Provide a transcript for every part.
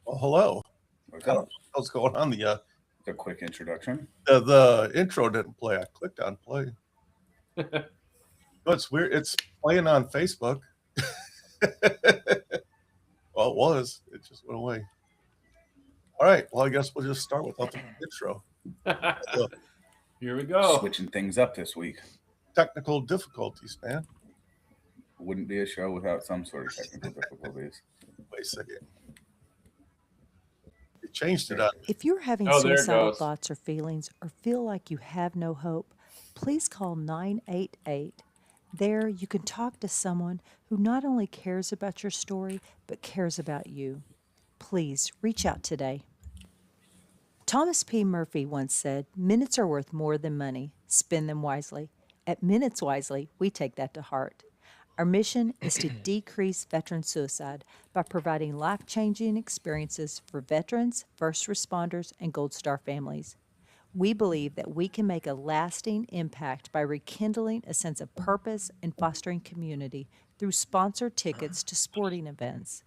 Well, hello. What's I don't know up? what's going on. A quick introduction. The intro didn't play. I clicked on play. No, it's weird. It's playing on Facebook. Well, it was. It just went away. All right. Well, I guess we'll just start without the intro. The Here we go. Switching things up this week. technical difficulties, man. Wouldn't be a show without some sort of technical difficulties. Wait a second. You changed it on me. If you're having Oh, there it suicidal goes. thoughts or feelings or feel like you have no hope, please call 988. There, you can talk to someone who not only cares about your story, but cares about you. Please reach out today. Thomas P. Murphy once said, "Minutes are worth more than money. Spend them wisely." At Minutes Wisely, we take that to heart. Our mission is to decrease veteran suicide by providing life changing experiences for veterans, first responders, and Gold Star families. We believe that we can make a lasting impact by rekindling a sense of purpose and fostering community through sponsored tickets to sporting events.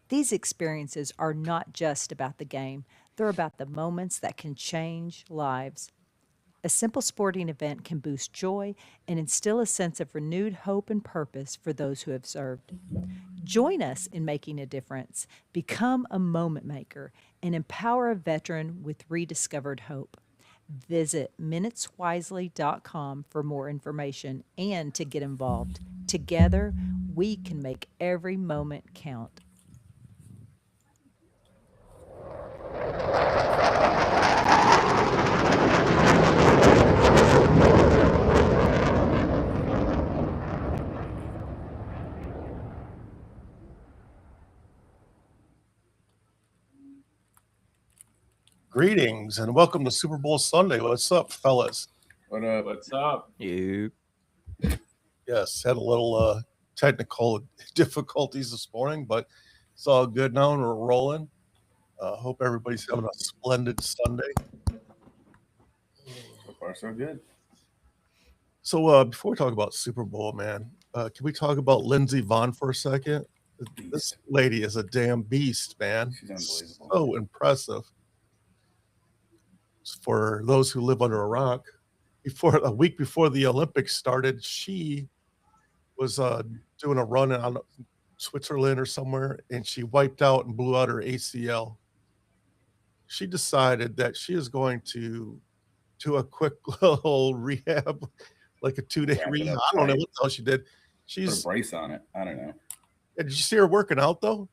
These experiences are not just about the game, they're about the moments that can change lives. A simple sporting event can boost joy and instill a sense of renewed hope and purpose for those who have served. Join us in making a difference. Become a moment maker and empower a veteran with rediscovered hope. Visit minuteswisely.com for more information and to get involved. Together, we can make every moment count. Greetings and welcome to Super Bowl Sunday. What's up, fellas? What up? What's up? You. Yes, had a little technical difficulties this morning, but it's all good now and we're rolling. Hope everybody's having a splendid Sunday. So far, so good. So before we talk about Super Bowl, man, can we talk about Lindsey Vaughn for a second? This lady is a damn beast, man. She's unbelievable. So impressive. For those who live under a rock, before a week before the Olympics started, she was doing a run on Switzerland or somewhere, and she wiped out and blew out her ACL. She decided that she is going to do a quick little rehab, like a 2-day Wrap it rehab. up I don't know tight. what the hell she did. Put a She's brace on it. I don't know. did you see her working out though?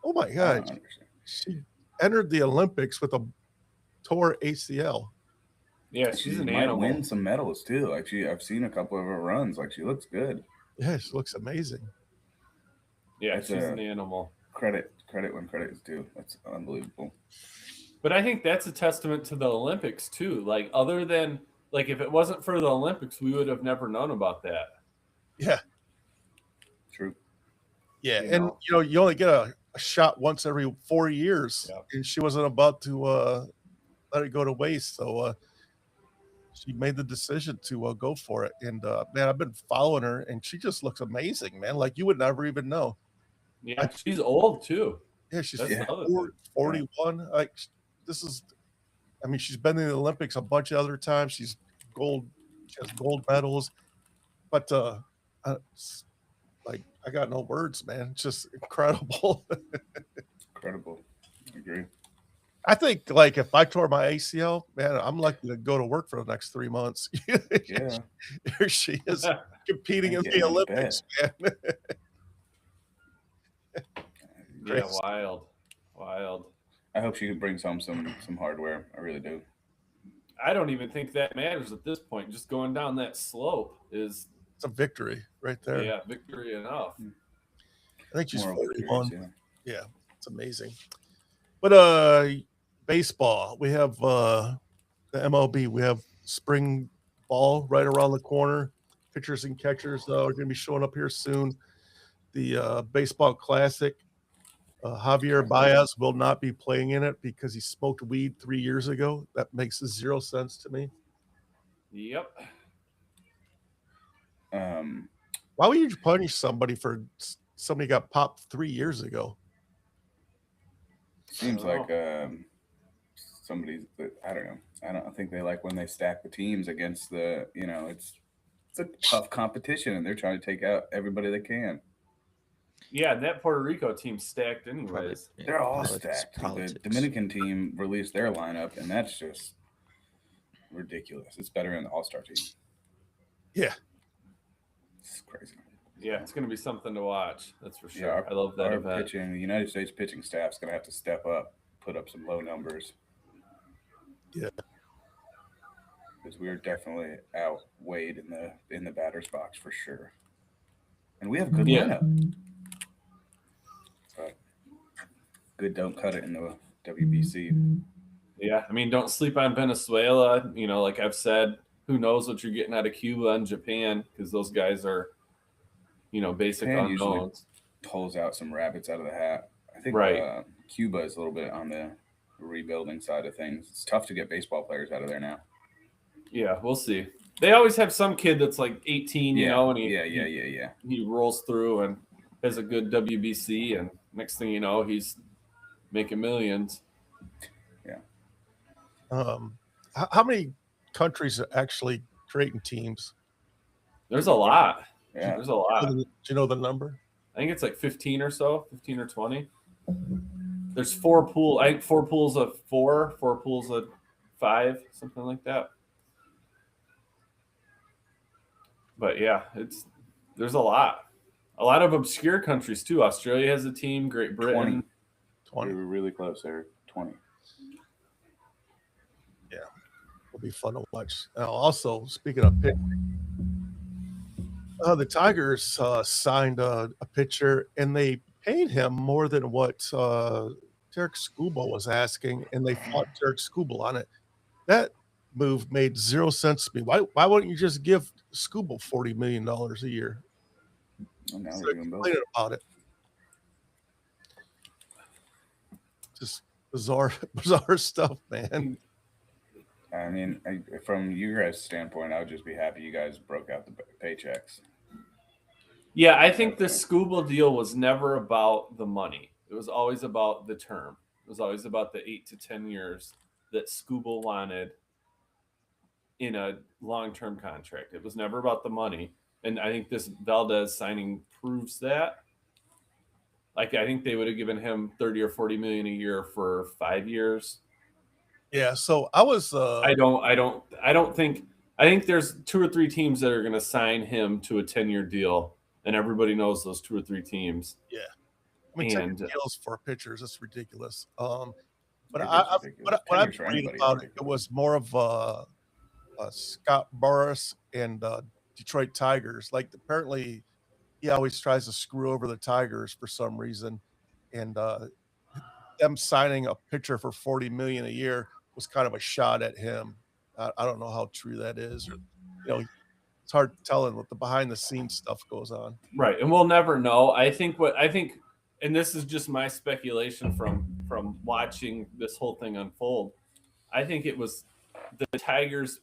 Oh my I god. don't understand. She entered the Olympics with a tore ACL. Yeah, She she's an might animal. win some medals too. Like I've seen a couple of her runs. Like she looks good. Yeah, she looks amazing. Yeah, That's she's a- an animal. Credit when credit is due. That's unbelievable. But I think that's a testament to the Olympics too. Like other than like if it wasn't for the Olympics, we would have never known about that. Yeah, True. yeah, You and know? you only get a shot once every 4 years, Yeah. and she wasn't about to let it go to waste. So she made the decision to go for it. And man, I've been following her, and she just looks amazing, man. Like you would never even know. Yeah, she's old too. Yeah, she's That's Yeah. the other thing. 41. Like this is, I mean, she's been in the Olympics a bunch of other times. She has gold medals, but it's like I got no words, man. It's just incredible. Incredible. I agree. I think like if I tore my ACL, man, I'm lucky to go to work for the next 3 months. Yeah. Here she is competing in I'm the getting out of Olympics, man. Yeah, Crazy. wild. I hope she can bring some hardware. I really do. I don't even think that matters at this point. Just going down that slope is It's a victory right there. yeah, victory enough. I think she's Moral victories, 41. yeah. Yeah, it's amazing. But baseball, we have the MLB, we have spring ball right around the corner. Pitchers and catchers are going to be showing up here soon. The baseball classic, Javier Baez will not be playing in it because he smoked weed 3 years ago. That makes 0 sense to me. Yep. Why would you punish somebody for somebody got popped 3 years ago? Seems I like somebody's. I don't know. I don't think they like when they stack the teams against the. It's a tough competition, and they're trying to take out everybody they can. Yeah, that Puerto Rico team stacked Probably, anyways. yeah, They're all politics, stacked. The politics. Dominican team released their lineup, and that's just ridiculous. It's better than the All-Star team. Yeah. It's crazy. Yeah, it's going to be something to watch. That's for sure. Yeah, I love that our event. pitching, the United States pitching staff's going to have to step up, put up some low numbers. Yeah. Because we're definitely outweighed in the batter's box for sure. And we have a good Yeah. lineup. But good don't cut it in the WBC. Yeah, I mean, don't sleep on Venezuela. Like I've said, who knows what you're getting out of Cuba and Japan, because those guys are, basic Japan usually unknowns. pulls out some rabbits out of the hat. I think Right. Cuba is a little bit on the rebuilding side of things. It's tough to get baseball players out of there now. Yeah, we'll see. They always have some kid that's like 18, and he rolls through and has a good WBC, and next thing you know, he's making millions. How many countries are actually creating teams? There's a lot. Yeah. There's a lot. Do you know the number? I think it's like 15 or so, 15 or 20. There's 4 pools. I think 4 pools of 4 pools of 5, something like that. But yeah, there's a lot of obscure countries too. Australia has a team. Great Britain. 20. We were really close there. 20. It'll be fun to watch. Also, speaking of pitching, the Tigers signed a pitcher, and they paid him more than what Derek Skubal was asking, and they fought Derek Skubal on it. That move made 0 sense to me. Why wouldn't you just give Skubal $40 million a year? And now Instead we're of doing both. complaining about it. Just bizarre stuff, man. I mean, from your guys' standpoint, I would just be happy you guys broke out the paychecks. Yeah, I think the Skubal deal was never about the money. It was always about the term. It was always about the 8 to 10 years that Skubal wanted in a long-term contract. It was never about the money. And I think this Valdez signing proves that. Like, I think they would have given him 30 or 40 million a year for 5 years. Yeah, so I was I think there's 2 or 3 teams that are going to sign him to a 10-year deal, and everybody knows those 2 or 3 teams. Yeah. I mean, 10 And- deals for pitchers, that's ridiculous. But It is what ridiculous. I've 10 years for read anybody is about it, it ridiculous. was more of Scott Boras and Detroit Tigers. Like, apparently, he always tries to screw over the Tigers for some reason, and them signing a pitcher for $40 million a year was kind of a shot at him. I don't know how true that is, or it's hard telling what the behind the scenes stuff goes on. Right, and we'll never know. I think, and this is just my speculation from watching this whole thing unfold. I think it was the Tigers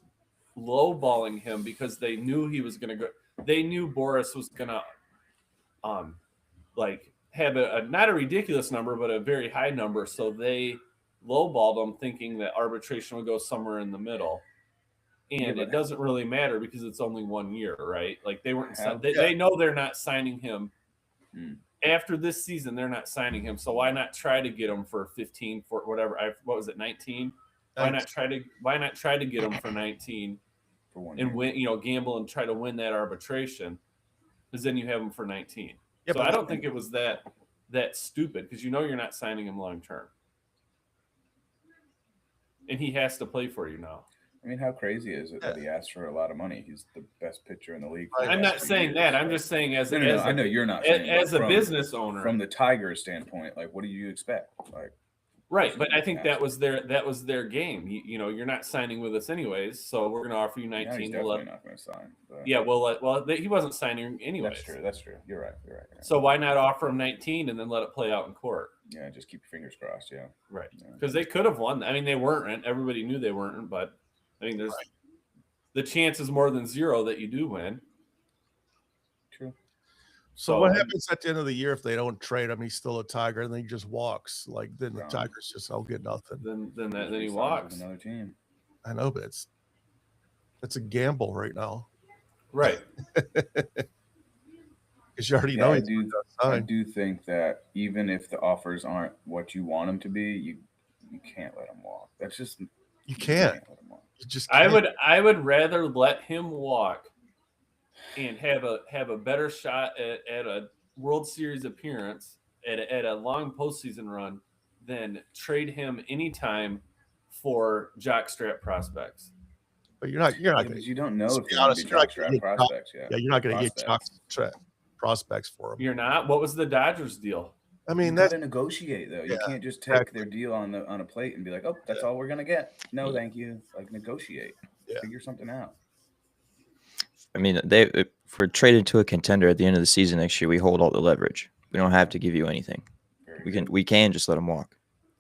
lowballing him because they knew he was going to go. They knew Boris was going to, have a not a ridiculous number, but a very high number. So they lowballed him, thinking that arbitration would go somewhere in the middle. And it doesn't really matter because it's only 1 year, right? Like they weren't. They know they're not signing him after this season. They're not signing him. So why not try to get him for 15 for whatever? What was it, 19? Why not try to get him for 19 For 1 and year. win? Gamble and try to win that arbitration, because then you have him for 19. Yeah, So I don't think it was that stupid, because you're not signing him long term, and he has to play for you now. I mean, how crazy is it that he asked for a lot of money? He's the best pitcher in the league. for the I'm last not 2 saying years. that. I'm just saying as No, I know you're not saying as but a business owner, from the Tigers' standpoint. Like, what do you expect? Like, right? But I think that was their game. You're not signing with us anyways, so we're going to offer you yeah, 19. he's definitely not going to sign. But Yeah, he wasn't signing anyways. That's true. You're right. So why not offer him 19 and then let it play out in court? Yeah, just keep your fingers crossed. Yeah. Right. Yeah. Because they could have won. I mean, they weren't. Everybody knew they weren't. But I mean, there's the chance is more than 0 that you do win. True. So what happens at the end of the year if they don't trade him? He's still a Tiger, and then he just walks. Like then the Gone. Tigers just don't get nothing. Then He he signs with walks. another team. I know, but it's a gamble right now Right. because you already Yeah, know I he's do. I signed. do think that even if the offers aren't what you want them to be, you can't let him walk. That's just You can't. let him walk. You just I can't. would rather let him walk and have a better shot at a World Series appearance at a long postseason run than trade him anytime for jockstrap prospects. But you're not Yeah, going but to. you don't know Let's if be they're going honest, to be you're not gonna jockstrap get prospects yet. Yeah, you're not going to get Prospects. prospects for him. You're not. What was the Dodgers deal? I You mean, got that's to negotiate though. You Yeah, can't just take exactly. their deal on a plate and be like, "Oh, that's all we're gonna get." No, thank you. It's like negotiate. Yeah. Figure something out. I mean, if we're traded to a contender at the end of the season next year, we hold all the leverage. We don't have to give you anything. Very We good. can just let them walk.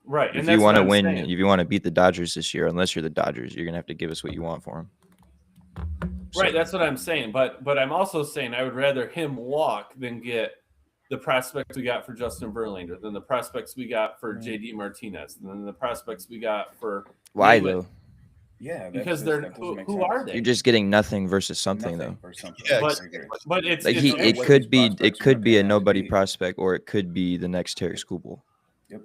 Right. And If that's you want what to I'm win, saying. if you want to beat the Dodgers this year, unless you're the Dodgers, you're gonna have to give us what you want for them. Right, that's what I'm saying. But I'm also saying I would rather him walk than get the prospects we got for Justin Verlander, than the prospects we got for JD Martinez, than the prospects we got for Why name it. though? Yeah, Because that they're doesn't make who sense. are they? You're just getting nothing versus something Nothing though. or something. Yeah, But- I agree. But it's Like it's don't know it what could these be prospects are a gonna pan out to nobody be. prospect, or it could be the next Terry Skubal, Yep,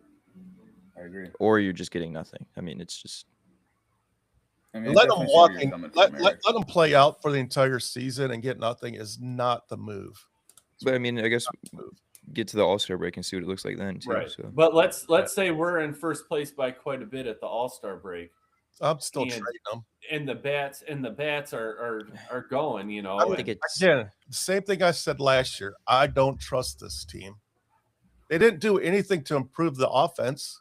I agree. or you're just getting nothing. I mean, it's just I mean, I Let him definitely see where walk you're and coming let from, Eric. him play out for the entire season and get nothing is not the move. But I mean, I guess get to the All-Star break and see what it looks like then too. right. So But let's say we're in first place by quite a bit at the All-Star break, I'm still And- trading them. and the bats are going. You know, I I mean, think it's Again, the same thing I said last year. I don't trust this team. They didn't do anything to improve the offense.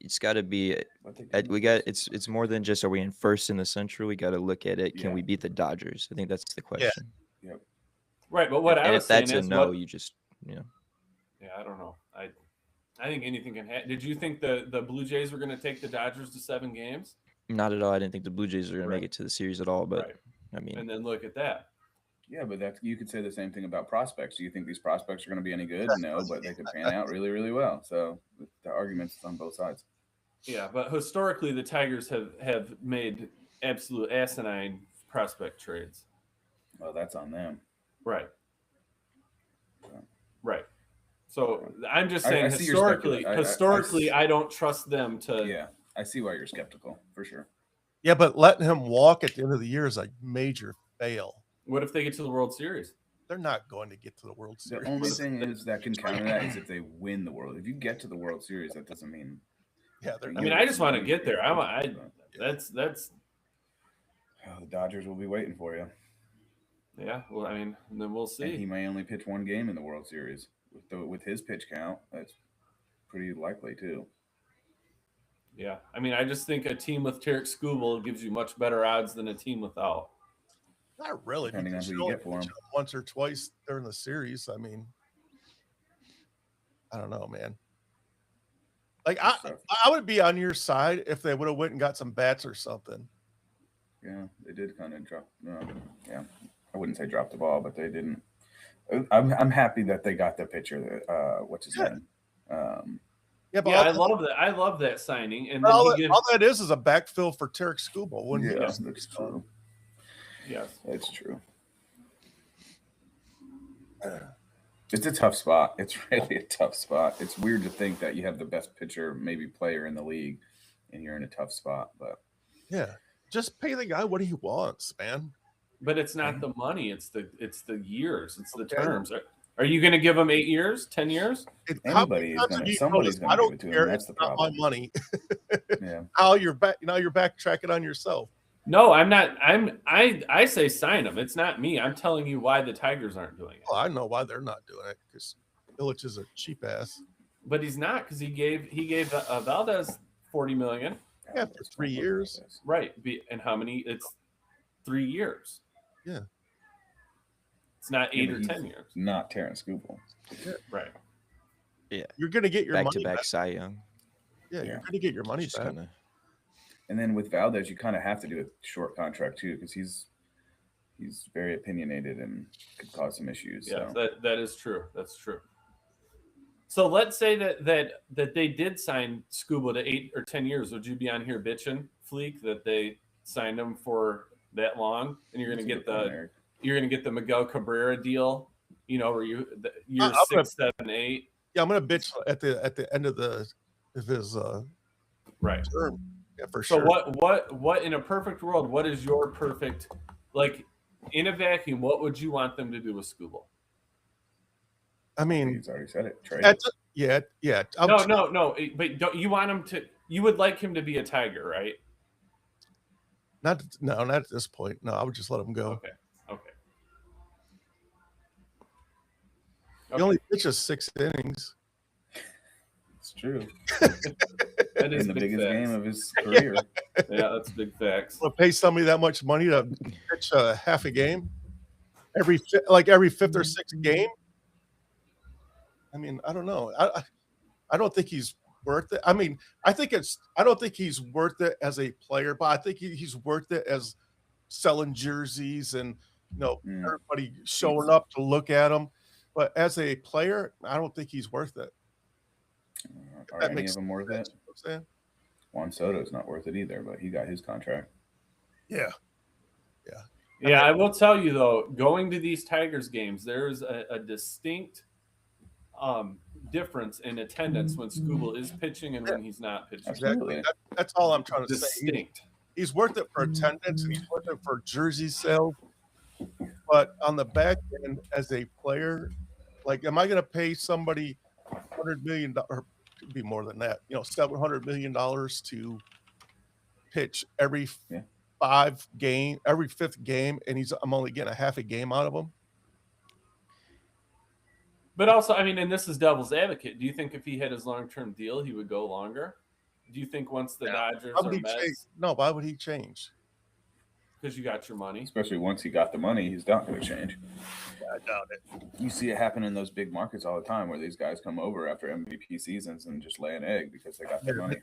it's got to be. But they did We lose. got it's more than just are we in first in the Central? We got to look at it. Can Yeah. we beat the Dodgers? I think that's the question. right. But what I And was if that's saying a is, no, what, you just yeah, I don't know. I think anything can happen. Did you think the Blue Jays were going to take the Dodgers to 7 games? not at all. I didn't think the Blue Jays were going to Right. make it to the series at all. But Right. I mean, And then look at that. Yeah, but that you could say the same thing about prospects. Do you think these prospects are going to be any good? No, but they could pan out really, really well. So the arguments on both sides. Yeah, but historically, the Tigers have made absolute asinine prospect trades. Well, that's on them. Right. Yeah. Right. So I'm just I saying see your historically, speculation. I don't trust them to. Yeah, I see why you're skeptical for sure. Yeah, but letting him walk at the end of the year is a major fail. What if they get to the World Series? They're not going to get to the World The Series. only thing is that can counter that is if they win the World. If you get to the World Series, that doesn't mean. Yeah, they're I mean, I just want to get there. But, That's the Dodgers will be waiting for you, yeah. Well, I mean, then we'll and he see. may only pitch one game in the World Series with his pitch count. That's pretty likely too. Yeah. I mean, I just think a team with Tarek Skubal gives you much better odds than a team without. Not really. Depending on because who you only get for pitch him. him once or twice during the series. I mean, I don't know, man. Like So, I would be on your side if they would have went and got some bats or something. yeah, they did kind of drop. Yeah, I wouldn't say drop the ball, but they didn't. I'm happy that they got the pitcher. What's his Yeah. name? Yeah, but Yeah, I all, love that. I love that signing. And but then all, he that, gives, all that is a backfill for Tarek Skubal. When he Yeah, gets that's true. yes. That's true. It's a tough spot. It's really a tough spot. It's weird to think that you have the best pitcher, maybe player in the league, and you're in a tough spot. But Yeah, just pay the guy what he wants, man. But it's not the money. It's the years. It's the Okay. terms. Are you going to give him 8 years, 10 years? How Anybody many is times gonna- have you somebody's told us, gonna I give don't it to him, care. that's It's the not my problem. money. yeah, How you're back now? You're backtracking on yourself. No, I'm not. I say sign him. It's not me. I'm telling you why the Tigers aren't doing it. Well, I know why they're not doing it because Illich is a cheap ass. But he's not, because he gave Valdez $40 million. Yeah, for 3 years. Right. And how many? It's 3 years. Yeah. It's not Yeah, 8 but or he's 10 years. not Terrence Skubal. Right. You're gonna get your back money to back back. Cy Young. Yeah, Yeah. you're gonna get your money Just back. kind of And then with Valdez, you kind of have to do a short contract too, because he's very opinionated and could cause some issues. Yeah, So. that is true. That's true. So let's say that they did sign Scuba to 8 or 10 years. Would you be on here bitching, Fleek, that they signed him for that long, and you're going to get the Miguel Cabrera deal? You know, where year I'm 6, 7, 8. Yeah, I'm gonna bitch at the end of his Right. term. Yeah, for So sure. what in a perfect world? What is your perfect, like, in a vacuum? What would you want them to do with Scuba? I mean, He's already said it. Trade. yeah. No. But don't you want him to? You would like him to be a Tiger, right? Not at this point. No, I would just let him go. Okay. He only pitches 6 innings. It's true. That is In the big biggest facts. game of his career. Yeah, that's big facts. To pay somebody that much money to pitch half a game every 5th or 6th game. I mean, I don't know. I don't think he's worth it. I mean, I don't think he's worth it as a player, but I think he's worth it as selling jerseys and everybody showing up to look at him. But as a player, I don't think he's worth it. Are That any makes of them worth sense, it? you know what I'm saying? Juan Soto's not worth it either, but he got his contract. Yeah. Yeah, I will tell you though, going to these Tigers games, there's a distinct difference in attendance when Scuba is pitching and when he's not pitching. Absolutely. Exactly. That's all I'm trying to say. Distinct. He's worth it for attendance and he's worth it for jersey sales. But on the back end, as a player, like, am I going to pay somebody $100 million, or it'd be more than that, $700 million to pitch every every 5th game, and I'm only getting a half a game out of him? But also, I mean, and this is devil's advocate. Do you think if he had his long-term deal, he would go longer? Do you think once the Dodgers Why or would he change? Mets, No, why would he change? because you got your money? Especially once he got the money, he's not going to change. I doubt it. You see it happen in those big markets all the time where these guys come over after MVP seasons and just lay an egg because they got their money.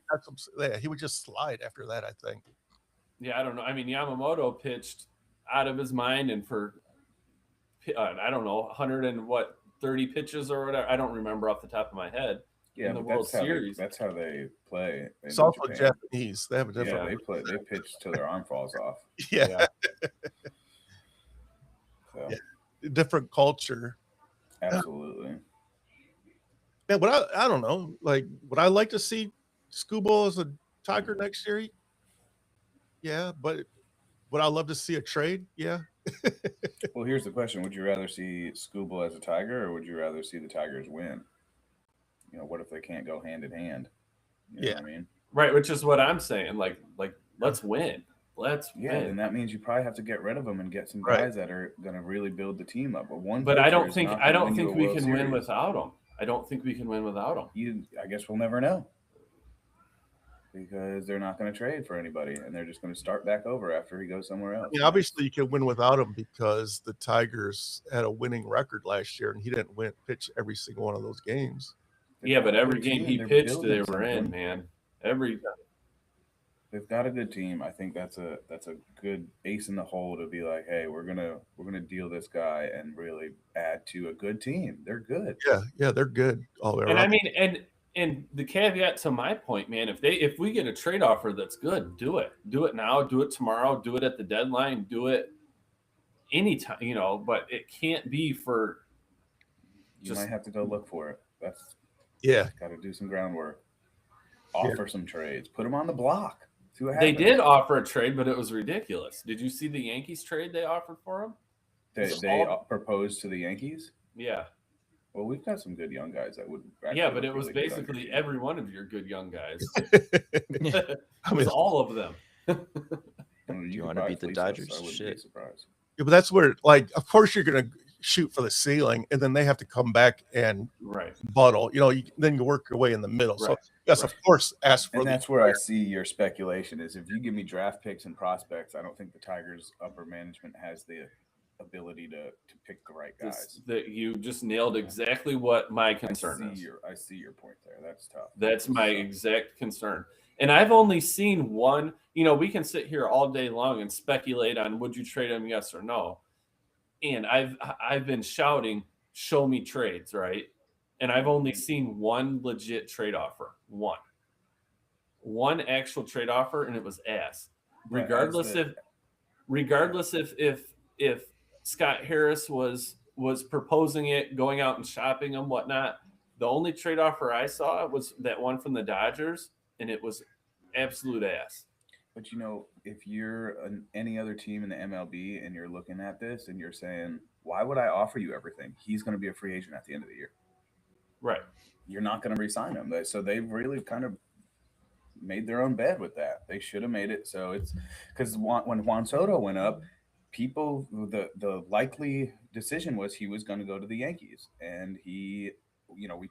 He would just slide after that, I think. Yeah, I don't know. I mean, Yamamoto pitched out of his mind, and for I don't know, 130 pitches or whatever. I don't remember off the top of my head. Yeah, in the but World Series. that's how they play. It's also Japanese. They have a different. Yeah, they pitch till their arm falls off. Yeah. So, Different culture. absolutely. Yeah, but I don't know. Like, would I like to see Scuba as a Tiger next year? Yeah, but would I love to see a trade? Yeah. Well, here's the question: would you rather see Scuba as a Tiger, or would you rather see the Tigers win? What if they can't go hand in hand? You know what I mean? Right, which is what I'm saying. Like, let's win. Let's Yeah, win. and that means you probably have to get rid of them and get some Right. guys that are going to really build the team up. But I don't think we can win without them. I don't think we can win without them. I guess we'll never know, because they're not going to trade for anybody, and they're just going to start back over after he goes somewhere else. I mean, obviously you can win without him because the Tigers had a winning record last year, and he didn't pitch every single one of those games. Yeah, but every They're game he they're pitched, they building were in, something. man. They've got a good team. I think that's a good ace in the hole to be like, hey, we're gonna deal this guy and really add to a good team. They're good. Yeah, they're good all the way And around. I mean, and the caveat to my point, man, if we get a trade offer that's good, do it. Do it now, do it tomorrow, do it at the deadline, do it anytime, but it can't be for You might have to go look for it. That's Yeah, got to do some groundwork. Offer some trades. Put them on the block. See what They happens. did offer a trade, but it was ridiculous. Did you see the Yankees trade they offered for him? They proposed to the Yankees. Yeah. Well, we've got some good young guys that would. Yeah, but look it was really good on your basically team. every one of your good young guys. I It was mean, all of them. You could wanna probably beat the fleece us, Dodgers? I wouldn't be Shit. surprised. yeah, but that's where, like, of course you're gonna shoot for the ceiling, and then they have to come back and Right. buttle. Then you work your way in the middle. So Right. yes, of course, ask for And the that's where I see your speculation is if you give me draft picks and prospects, I don't think the Tigers' upper management has the ability to pick the right guys. That you just nailed exactly what my concern is. I see your point there. That's tough. That's my exact concern. And I've only seen one, we can sit here all day long and speculate on would you trade him, yes or no. and I've been shouting, "Show me trades," right? And I've only seen one legit trade offer, one actual trade offer, and it was ass. But as Regardless the- if Scott Harris was proposing it, going out and shopping and whatnot, the only trade offer I saw was that one from the Dodgers, and it was absolute ass. But if you're any other team in the MLB and you're looking at this and you're saying, why would I offer you everything? He's going to be a free agent at the end of the year. Right. You're not going to re-sign him. So they've really kind of made their own bed with that. They should have made it so it's because when Juan Soto went up, the likely decision was he was going to go to the Yankees, and we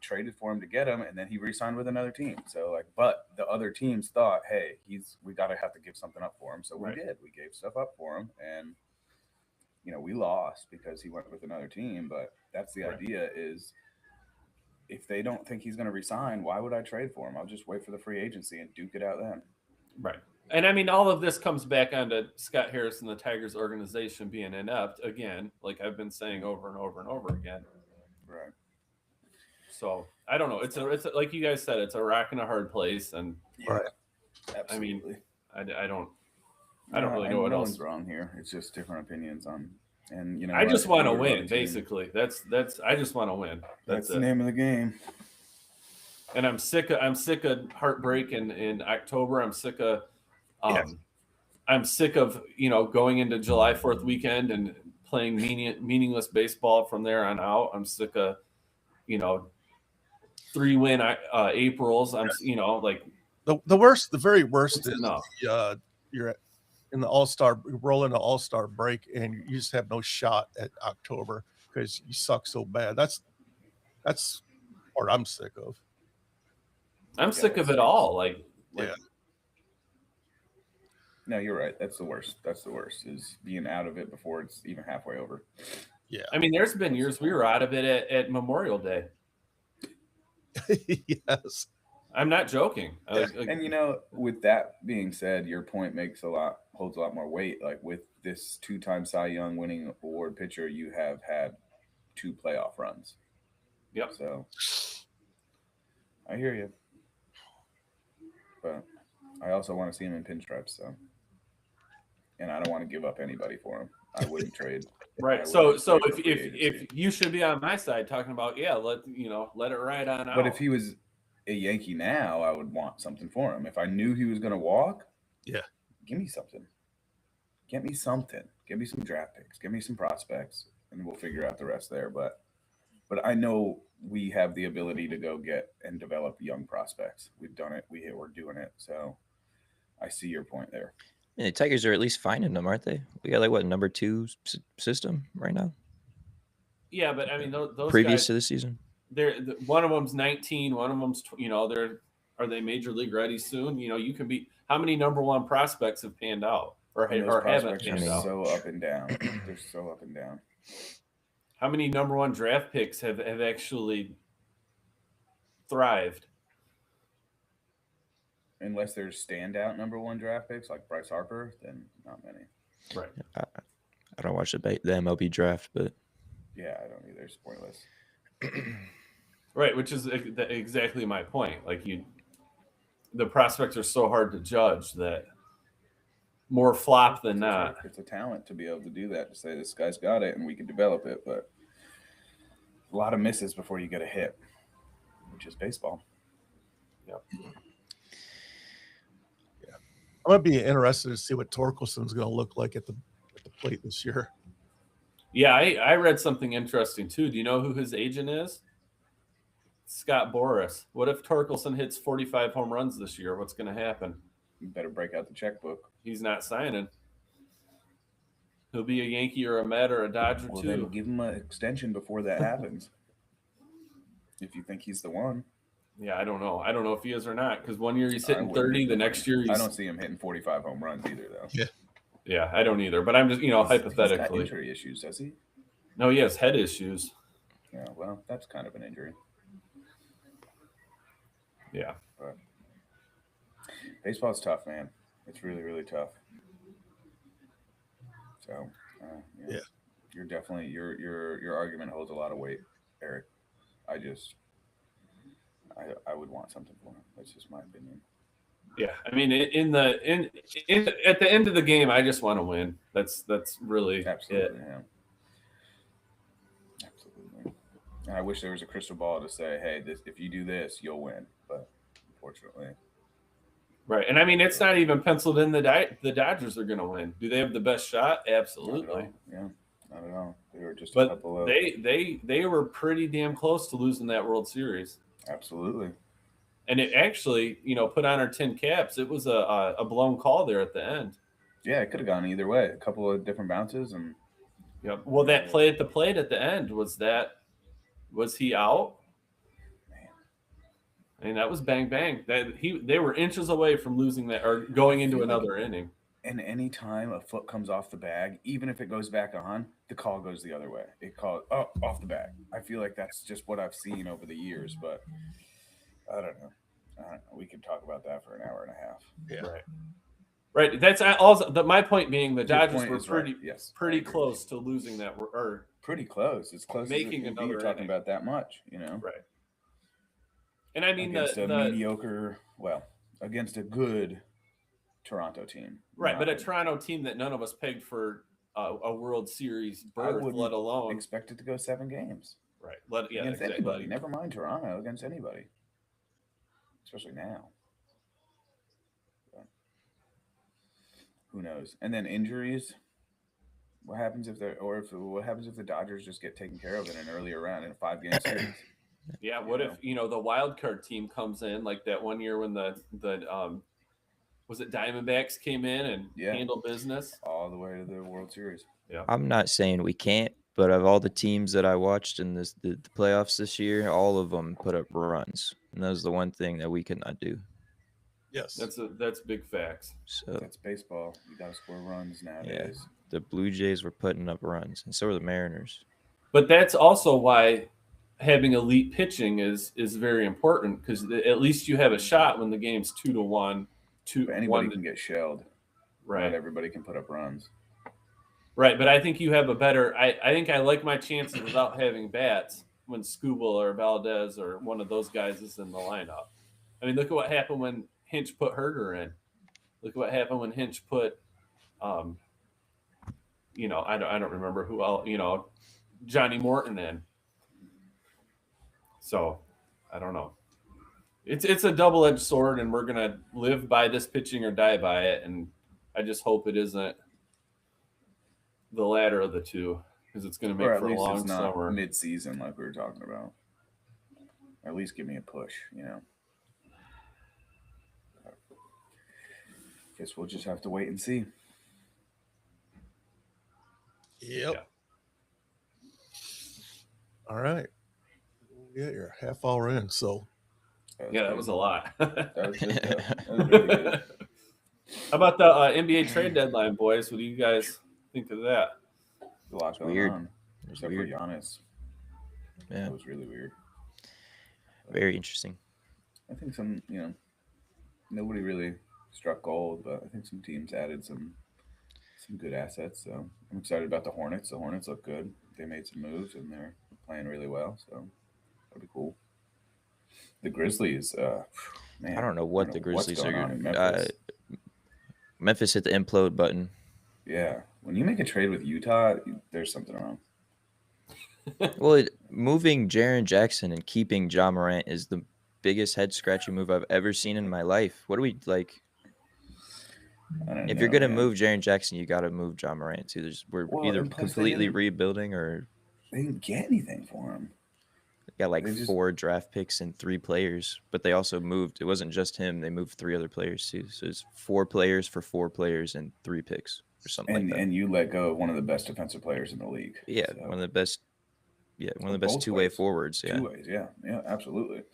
traded for him to get him, and then he re-signed with another team. So but the other teams thought, hey, we gotta have to give something up for him. So we did. We gave stuff up for him, and we lost because he went with another team. But that's the idea is, if they don't think he's going to resign, why would I trade for him? I'll just wait for the free agency and duke it out then. Right. And I mean, all of this comes back onto Scott Harris and the Tigers organization being inept again, like I've been saying over and over and over again. Right. So I don't know. It's like you guys said, it's a rock and a hard place, and Right. Absolutely. I don't really know what no else. one's wrong here. It's just different opinions on, and I just want to you're on win, the team. basically. That's I just want to win. That's That's the it. name of the game. And I'm sick of heartbreak in October. I'm sick of Yes. I'm sick of going into July 4th weekend and playing meaningless baseball from there on out. I'm sick of 3-win Aprils. I'm like The very worst it's is enough. you're in the All-Star, roll into All-Star break, and you just have no shot at October because you suck so bad. That's what I'm sick of. I'm sick of it all. Like Yeah. No, you're right. That's the worst. That's the worst, is being out of it before it's even halfway over. I mean, there's been years we were out of it at Memorial Day. Yes. I'm not joking. And with that being said, your point holds a lot more weight. Like with this 2-time Cy Young winning award pitcher, you have had 2 playoff runs. Yep. So I hear you, but I also want to see him in pinstripes. So, and I don't want to give up anybody for him. I wouldn't trade. Right. I So wouldn't trade for free if agency. you should be on my side talking about let it ride on out. But if he was a Yankee now, I would want something for him. If I knew he was going to walk, Yeah. give me something. Get me something. Give me some draft picks. Give me some prospects, and we'll figure out the rest there. But I know we have the ability to go get and develop young prospects. We've done it. We're doing it. So I see your point there. And the Tigers are at least finding them, aren't they? We got number 2 system right now, yeah, but I mean those previous guys, to the season. one of them's 19, one of them's are they major league ready soon? You can be how many number 1 prospects have panned out or And those haven't prospects panned are out? so up and down. They're so up and down. How many number 1 draft picks have actually thrived? Unless there's standout number 1 draft picks like Bryce Harper, then not many. Right. I don't watch the MLB draft, but Yeah, I don't either. It's pointless. Right, which is exactly my point. Like the prospects are so hard to judge that more flop than not. It's a talent to be able to do that, to say this guy's got it and we can develop it, but a lot of misses before you get a hit, which is baseball. Yep. I'm gonna be interested to see what Torkelson's gonna look like at the plate this year. Yeah, I read something interesting too. Do you know who his agent is? Scott Boras. What if Torkelson hits 45 home runs this year? What's going to happen? You better break out the checkbook. He's not signing. He'll be a Yankee or a Met or a Dodger Well, too. then give him an extension before that happens. If you think he's the one. Yeah, I don't know. I don't know if he is or not, because one year he's hitting I wouldn't 30, think the so. next year I he's. don't see him hitting 45 home runs either, though. Yeah, I don't either. But I'm just, He's got hypothetically. injury issues, does he? No, he has head issues. Yeah, well, that's kind of an injury. Yeah. But baseball's tough, man. It's really, really tough. So, Yeah. you're definitely your argument holds a lot of weight, Eric. I would want something for him. That's just my opinion. Yeah, I mean, in at the end of the game, I just want to win. That's really Absolutely, it. yeah. Absolutely. And I wish there was a crystal ball to say, hey, if you do this, you'll win. But unfortunately, Right, and I mean, it's not even penciled in the Dodgers are going to win. Do they have the best shot? not at Absolutely. all. Yeah, not at all. They were just a But couple of they were pretty damn close to losing that World Series. absolutely. And it actually, put on our tin caps. It was a blown call there at the end. Yeah, it could have gone either way. A couple of different bounces, and Yep. Well, that play at the plate at the end was he out? man, I mean, that was bang bang. They were inches away from losing that or going into feel like- another inning. and any time a foot comes off the bag, even if it goes back on, the call goes the other way. It called off the bag. I feel like that's just what I've seen over the years, but I don't know. We could talk about that for an hour and a half. Yeah. Right. That's also my point being the Your Dodgers point were is right. pretty Yes, I pretty agree. close to losing that or Pretty close. It's close. Making as it can be. another You're talking inning. about that much, you know. right. And I mean Against a the mediocre, against a good Toronto team. right, but a Not Toronto team that none of us pegged for a World Series berth, wouldn't let alone expected to go 7 games right. against Exactly. anybody. Never mind Toronto, against anybody, especially now. But who knows? And then injuries. What happens if what happens if the Dodgers just get taken care of in an earlier round in a 5-game series? Yeah, what You if the wild card team comes in like that one year when the was it Diamondbacks came in and Yeah. handled business? All the way to the World Series. I'm not saying we can't, but of all the teams that I watched in the playoffs this year, all of them put up runs, and that was the one thing that we could not do. Yes. That's big facts. So That's baseball. You got to score runs nowadays. the Blue Jays were putting up runs, and so were the Mariners. But that's also why having elite pitching is very important because at least you have a shot when the game's 2-1. But anybody can get shelled. Right. Not everybody can put up runs. Right, but I think you have a better. I think I like my chances without having bats when Skubal or Valdez or one of those guys is in the lineup. I mean, look at what happened when Hinch put Herder in. Look at what happened when Hinch put, I don't remember who else. Johnny Morton in. So, I don't know. It's a double-edged sword, and we're gonna live by this pitching or die by it. And I just hope it isn't the latter of the two, because it's going to Or make at for a least long it's not summer. mid-season like we were talking about. At least give me a push, Guess we'll just have to wait and see. Yep. Yeah. All right. Yeah, you're half hour in. So Yeah, that was a lot. That was good, though. That was really good. How about the NBA trade deadline, boys? What do you guys think of that? A lot going weird. on. It's Except weird. for Giannis. Yeah, That was really weird. very interesting. I think some, nobody really struck gold, but I think some teams added some good assets. So I'm excited about the Hornets. The Hornets look good. They made some moves and they're playing really well. So that'll be cool. The Grizzlies, man, I don't know what I the don't know what's Grizzlies are going on going in to Memphis. Memphis hit the implode button. Yeah, when you make a trade with Utah, there's something wrong. Well, moving Jaren Jackson and keeping Ja Morant is the biggest head scratching move I've ever seen in my life. What do we like? I don't If know, you're gonna man. move Jaren Jackson, you got to move Ja Morant too. We're Well, either and plus they completely didn't- rebuilding or They didn't get anything for him. got like They just- 4 draft picks and 3 players. But they also moved. It wasn't just him. They moved 3 other players too. So it's 4 players for 4 players and 3 picks or something And like that. and you let go of one of the best defensive players in the league. Yeah, So, one of the best. Yeah, one of the best both two-way ways. forwards. Yeah, two ways. Yeah, absolutely.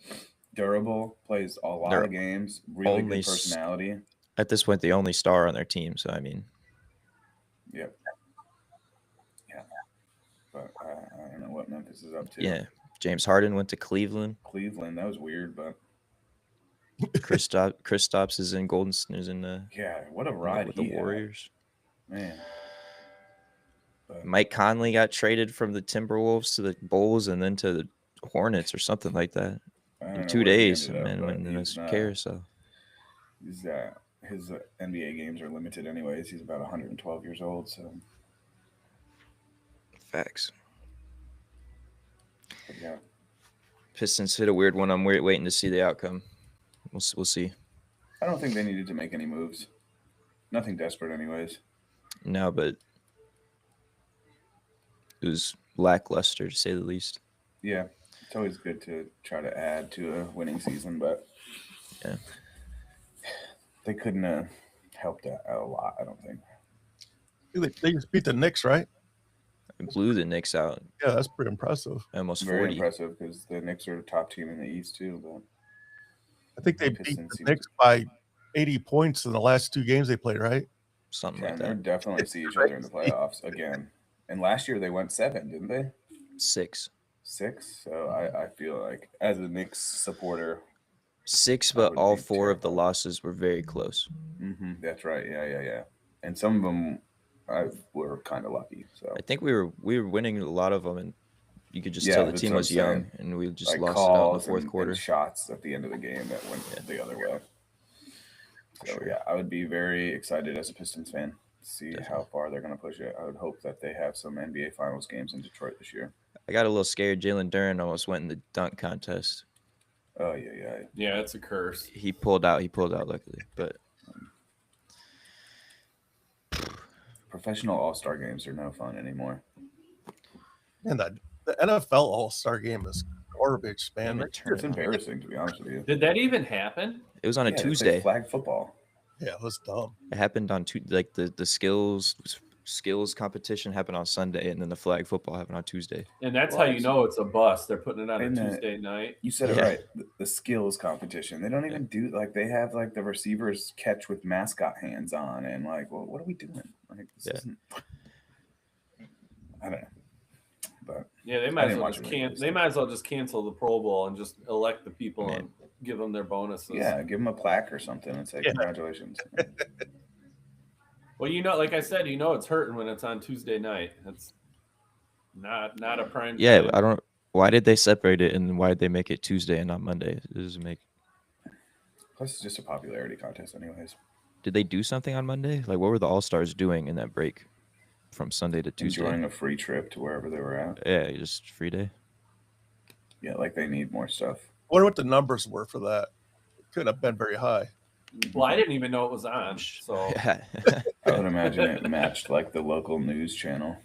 Durable, plays a lot They're of games, really only good personality. at this point the only star on their team. So I mean, Yep. Yeah. But I don't know what Memphis is up to. yeah. James Harden went to Cleveland. Cleveland, that was weird, but Kristaps is in is in the yeah, what a ride with he the had, Warriors. man. Mike Conley got traded from the Timberwolves to the Bulls and then to the Hornets or something like that I don't in know 2 where he days. ended up, Man, but when in he's a not- carousel. His NBA games are limited anyways. He's about 112 years old, so Facts. but yeah. Pistons hit a weird one. I'm waiting to see the outcome. We'll see. I don't think they needed to make any moves. Nothing desperate, anyways. No, but it was lackluster to say the least. Yeah, it's always good to try to add to a winning season, but Yeah. they couldn't have helped that out a lot. I don't think. They just beat the Knicks, right? It blew the Knicks out Yeah, that's pretty impressive. almost Very 40. impressive because the Knicks are the top team in the East too. But I think they The beat Pistons the seem Knicks by 80 points in the last 2 games they played, right? Something yeah, like they'll that. definitely see each other in the playoffs again. And last year they went 7, didn't they? 6. 6. So I feel like as a Knicks supporter, 6, I but would all be 4 of the terrified. losses were very close. that's right. Yeah. And some of them were kind of lucky. So I think we were winning a lot of them, and you could just Yeah, tell the that's team what I'm was young, saying. and we just like lost it out in the calls fourth and quarter. shots at the end of the game that went the other way. So Sure. yeah, I would be very excited as a Pistons fan to see how Definitely. far they're going to push it. I would hope that they have some NBA Finals games in Detroit this year. I got a little scared. Jalen Duren almost went in the dunk contest. Oh yeah. Yeah, it's a curse. He pulled out luckily, but Professional All-Star games are no fun anymore. And the NFL All-Star game is garbage, man. Damn it, turn It's it on. embarrassing, to be honest with you. Did that even happen? It was on a Yeah, they play Tuesday. flag football. Yeah, it was dumb. It happened on like the skills competition happened on Sunday, and then the flag football happened on Tuesday. And that's how you know it's a bust. They're putting it on a And, Tuesday night. You said it Yeah. right. The skills competition. They don't even do like they have like the receivers catch with mascot hands on, and like, well, what are we doing? Like, this Yeah. isn't. I don't know, but Yeah, they might as didn't well watch just it regularly, they so- might as well just cancel the Pro Bowl and just elect the people Man. and give them their bonuses. yeah, give them a plaque or something and say Yeah. congratulations. Well, like I said, it's hurting when it's on Tuesday night. It's not a prime. Yeah, time. I don't. Why did they separate it, and why did they make it Tuesday and not Monday? It doesn't make. Plus, it's just a popularity contest, anyways. Did they do something on Monday? Like, what were the All Stars doing in that break from Sunday to Tuesday? Enjoying a free trip to wherever they were at. Yeah, just free day. Yeah, like they need more stuff. I wonder what the numbers were for that. It couldn't have been very high. Well, I didn't even know it was on. So Yeah. I would imagine it matched like the local news channel.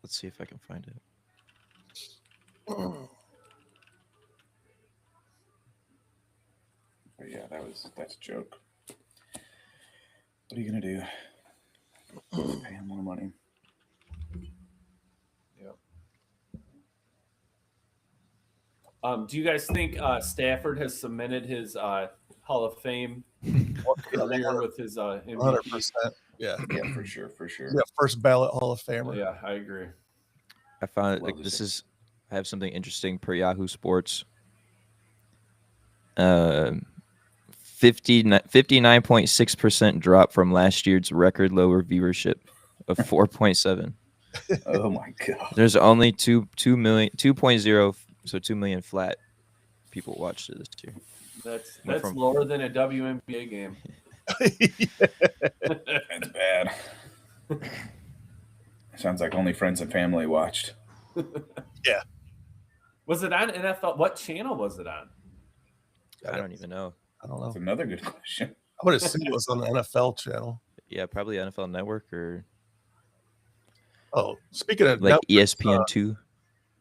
Let's see if I can find it. But yeah, that's a joke. What are you gonna do? Pay him more money. do you guys think Stafford has cemented his Hall of Fame career with his MVP? 100%. Yeah. Yeah, for sure. Yeah, first ballot Hall of Famer. Yeah, I agree. I found Love like to this see. is. I have something interesting per Yahoo Sports. 59.6% drop from last year's record lower viewership of 4.7. Oh my god. There's only 2.0, so 2 million flat people watched it this year. That's from- lower than a WNBA game. That's bad. Sounds like only friends and family watched. Was it on NFL? What channel was it on? I don't even know. I don't know. That's another good question. I'm going to assume it was on the NFL channel. Yeah, probably NFL Network or Oh, speaking of like Netflix, ESPN2.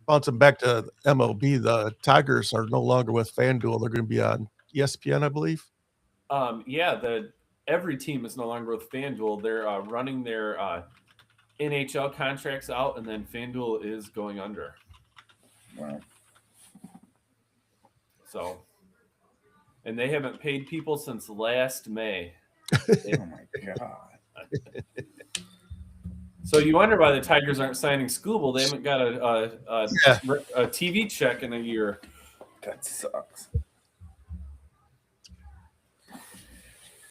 bouncing back to MLB, the Tigers are no longer with FanDuel. They're going to be on ESPN, I believe. Every team is no longer with FanDuel. They're running their NHL contracts out, and then FanDuel is going under. Wow. So, and they haven't paid people since last May. Oh my god. So you wonder why the Tigers aren't signing Scooble. They haven't got Yeah. a TV check in a year. That sucks.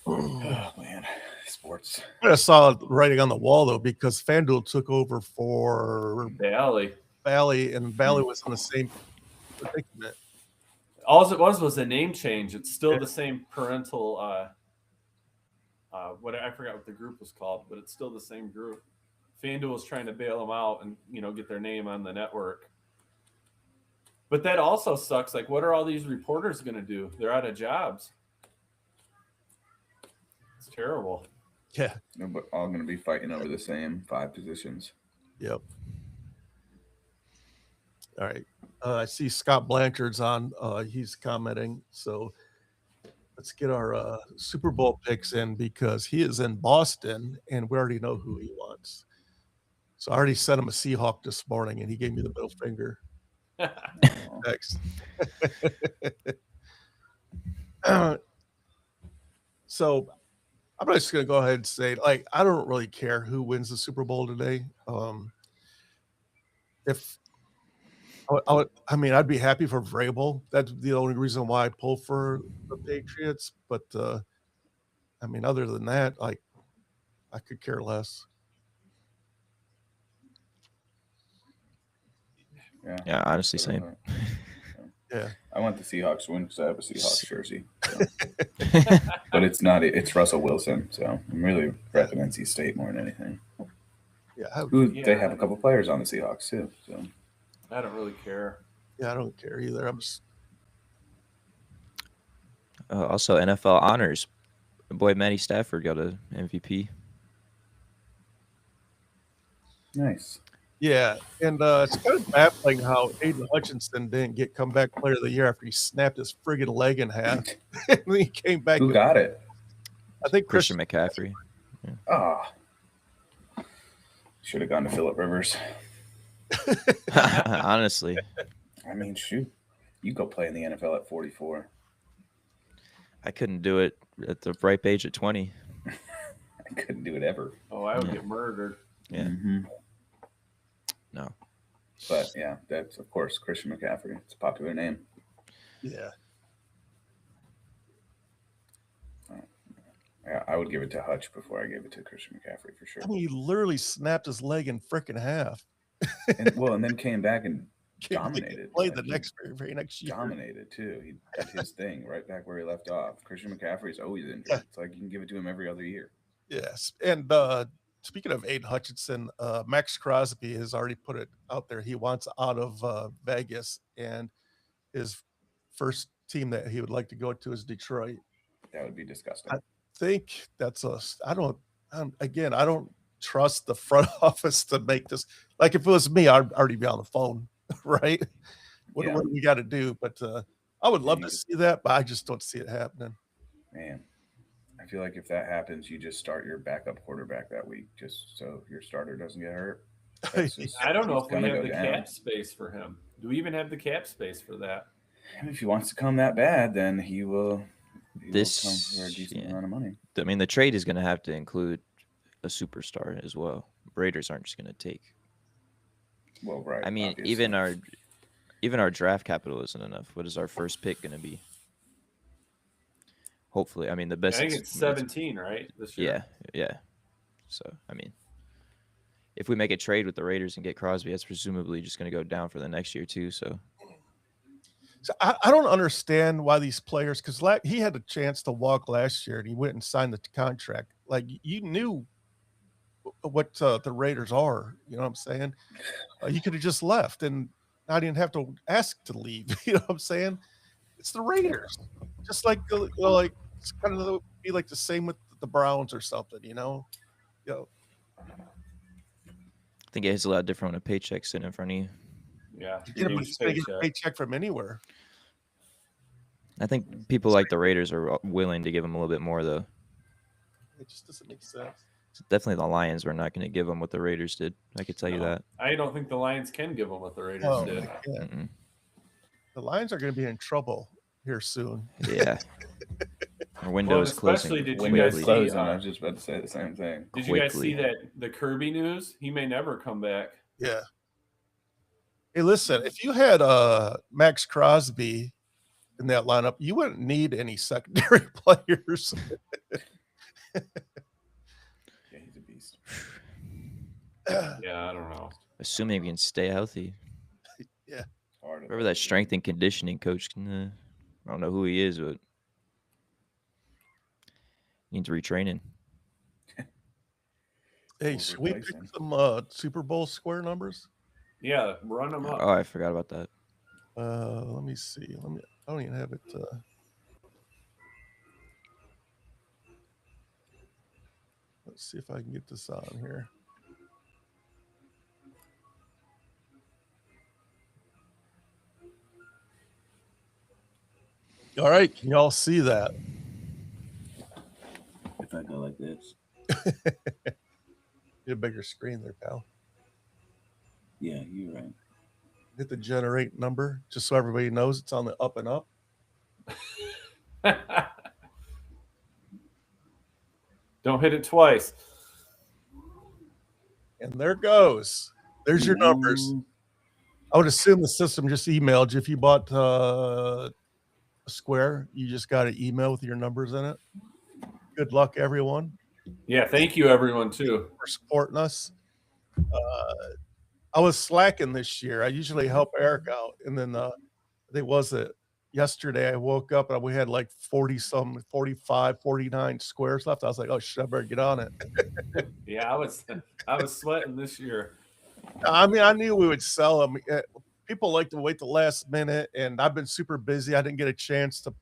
Oh man. sports. I saw writing on the wall though, because FanDuel took over for Bally. Valley, and Valley was in the same predicament. All it was a name change. It's still the same parental. What I forgot what the group was called, but it's still the same group. FanDuel was trying to bail them out and get their name on the network. But that also sucks. Like, what are all these reporters going to do? They're out of jobs. It's terrible. Yeah. But all going to be fighting over the same 5 positions. Yep. All right. I see Scott Blanchard's on. He's commenting. So let's get our Super Bowl picks in, because he is in Boston and we already know who he wants. So I already sent him a Seahawk this morning and he gave me the middle finger. Next. So I'm just going to go ahead and say, like, I don't really care who wins the Super Bowl today. I'd be happy for Vrabel. That's the only reason why I pull for the Patriots. But other than that, like, I could care less. Yeah, honestly, same. Yeah. I want the Seahawks to win because I have a Seahawks jersey. So. But it's not. It's Russell Wilson. So I'm really repping NC State more than anything. Yeah. They have a couple players on the Seahawks too. So I don't really care. Yeah, I don't care either. I'm just. Also, NFL honors. My boy Matty Stafford got an MVP. nice. Yeah, and it's kind of baffling how Aiden Hutchinson didn't get comeback player of the year after he snapped his friggin' leg in half. And then he came back. Who got it? I think Christian McCaffrey. Ah, should have gone to Phillip Rivers. Honestly, I mean, shoot, you go play in the NFL at 44. I couldn't do it at the ripe age of 20. I couldn't do it ever. Oh, I would get murdered. Yeah. Mm-hmm. No. But yeah, that's of course Christian McCaffrey. It's a popular name. Yeah. Yeah, I would give it to Hutch before I gave it to Christian McCaffrey for sure. I mean, he literally snapped his leg in frickin' half. And then came back and dominated. Played the Like, very next year. dominated too. He did his thing right back where he left off. Christian McCaffrey's always injured. Yeah. It's like you can give it to him every other year. Yes. And speaking of Aiden Hutchinson, Max Crosby has already put it out there. He wants out of Vegas, and his first team that he would like to go to is Detroit. That would be disgusting. I think that's I don't trust the front office to make this. Like, if it was me, I'd already be on the phone, right? What do we got to do? But I would love to see that, but I just don't see it happening. Man, I feel like if that happens, you just start your backup quarterback that week, just so your starter doesn't get hurt. I don't know if we have the cap space for him. Do we even have the cap space for that? If he wants to come that bad, then he will. Will come for a decent amount of money. I mean, the trade is going to have to include a superstar as well. Raiders aren't just going to take. Well, right. I mean, obviously. even our draft capital isn't enough. What is our first pick going to be? Hopefully, I mean the best. I think it's 17, right? This year. Yeah. So I mean, if we make a trade with the Raiders and get Crosby, that's presumably just going to go down for the next year too. So I don't understand why these players, because he had a chance to walk last year and he went and signed the contract. Like, you knew what the Raiders are. You know what I'm saying? You could have just left and I didn't have to ask to leave. You know what I'm saying? It's the Raiders. Just like it's kind of be like the same with the Browns or something. You know. I think it's a lot different when a paycheck's sitting in front of you. Yeah, you get a paycheck from anywhere. I think people like the Raiders are willing to give them a little bit more, though. It just doesn't make sense. Definitely the Lions were not going to give them what the Raiders did. I could tell you that. I don't think the Lions can give them what the Raiders did. The Lions are going to be in trouble here soon. Yeah. Our window is closing. Especially, did you guys see? I was just about to say the same thing. Did you guys see that the Kirby news? He may never come back. Yeah. Hey, listen, if you had Max Crosby in that lineup, you wouldn't need any secondary players. Yeah, I don't know. Assuming he can stay healthy. Hard Whoever that strength and conditioning coach can, I don't know who he is, but needs retraining. Hey, We'll should we replace pick him. some Super Bowl square numbers? Yeah, run them up. Oh, I forgot about that. Let me see. I don't even have it. Let's see if I can get this on here. All right, can y'all see that? If I go like this. Get a bigger screen there, pal. Yeah, you're right. Hit the generate number just so everybody knows it's on the up and up. Don't hit it twice. And there it goes. There's your numbers. Ooh. I would assume the system just emailed you. If you bought a square, you just got an email with your numbers in it. Good luck, everyone, Yeah, thank you everyone too. for supporting us. I was slacking this year. I usually help Eric out. And then it was it yesterday. I woke up and we had like 40-some, 45, 49 squares left. I was like, oh, shit, I better get on it. Yeah, I was sweating this year. I mean, I knew we would sell them. People like to wait the last minute, and I've been super busy. I didn't get a chance to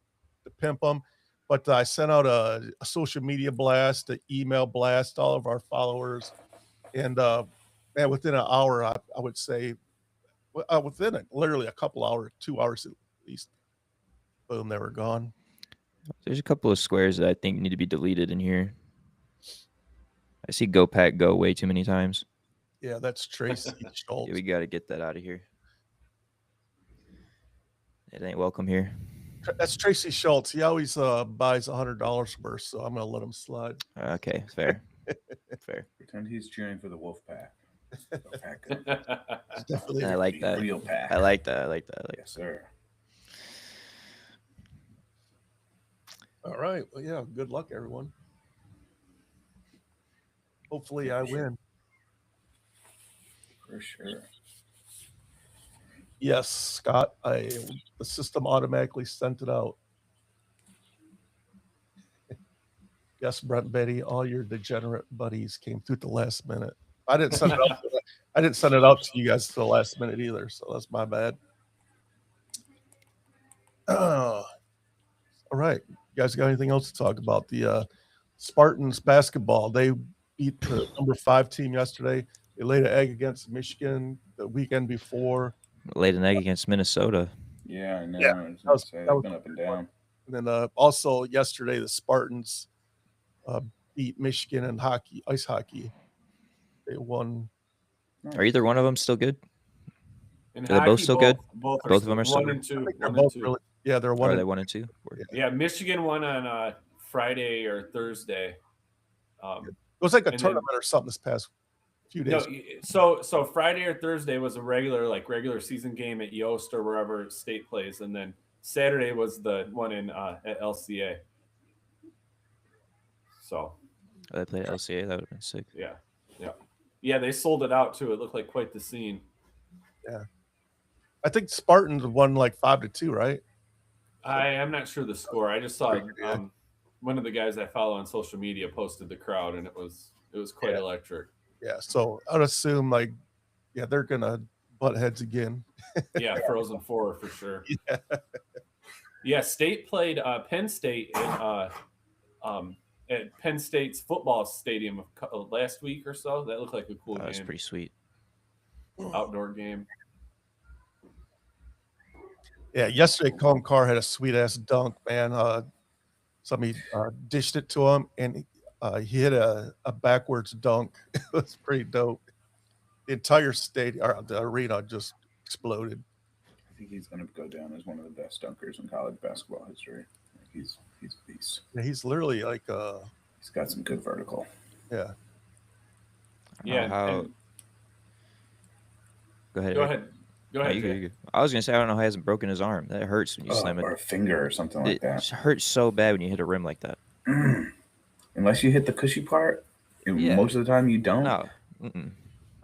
pimp them, but I sent out a social media blast, an email blast, to all of our followers, and man, within an hour, I would say, within it, literally a couple hours, 2 hours at least, boom, they were gone. There's a couple of squares that I think need to be deleted in here. I see Go Pack Go way too many times. Yeah, that's Tracy Schultz. Yeah, we got to get that out of here. It ain't welcome here. That's Tracy Schultz. He always buys $100 worth, so I'm gonna let him slide. Okay, fair. Fair. Pretend he's cheering for the Wolf Pack. It's definitely I like that. Real pack. I like that. I like that. Yes, sir. all right. Well, yeah. Good luck, everyone. Hopefully, I win. For sure. Yes, Scott. The system automatically sent it out. Yes, Brent Betty, all your degenerate buddies came through at the last minute. I didn't send it out. I didn't send it out to you guys to the last minute either, so that's my bad. All right, you guys got anything else to talk about? The Spartans basketball. They beat the number 5 team yesterday. They laid an egg against Michigan the weekend before. Laid an egg against Minnesota. Yeah, I know. Yeah, I was that was- gonna say, that they've was been up and down. And then also yesterday, the Spartans beat Michigan in hockey, ice hockey. They won. Are either one of them still good? In Are they both hockey, still good? Both Both of them are still 1 good? and 2. I think they're 1 and both 2. really. Yeah, they're Or one. are they and- 1 and 2? Or- Yeah, Michigan won on Friday or Thursday. It was like a and then- tournament or something this past few No, days. so Friday or Thursday was a regular season game at Yost or wherever state plays, and then Saturday was the one in at LCA. So Oh, they played LCA. That would have been sick. yeah, they sold it out too. It looked like quite the scene. I think Spartans won like 5-2, right? I am not sure the score. I just saw Yeah. one of the guys I follow on social media posted the crowd, and it was quite Yeah. electric. Yeah. So I'd assume they're gonna butt heads again. Yeah, Frozen Four for sure. Yeah. Yeah, State played Penn State at Penn State's football stadium last week or so. That looked like a cool That was game, pretty sweet. outdoor game. Yeah. Yesterday, Colin Carr had a sweet ass dunk, man. Somebody dished it to him, and he hit a backwards dunk. It was pretty dope. The entire stadium, or the arena, just exploded. I think he's going to go down as one of the best dunkers in college basketball history. He's a beast. Yeah, he's literally like, He's got some good vertical. yeah. Yeah, How? and- Go ahead. go Eric. ahead. Go No, ahead. you Jay. go, you go. I was gonna say I don't know how he hasn't broken his arm. That hurts when you slam it. Or a finger or something like It that. hurts so bad when you hit a rim like that. Unless you hit the cushy part, and Yeah. most of the time you don't. No. Mm-mm.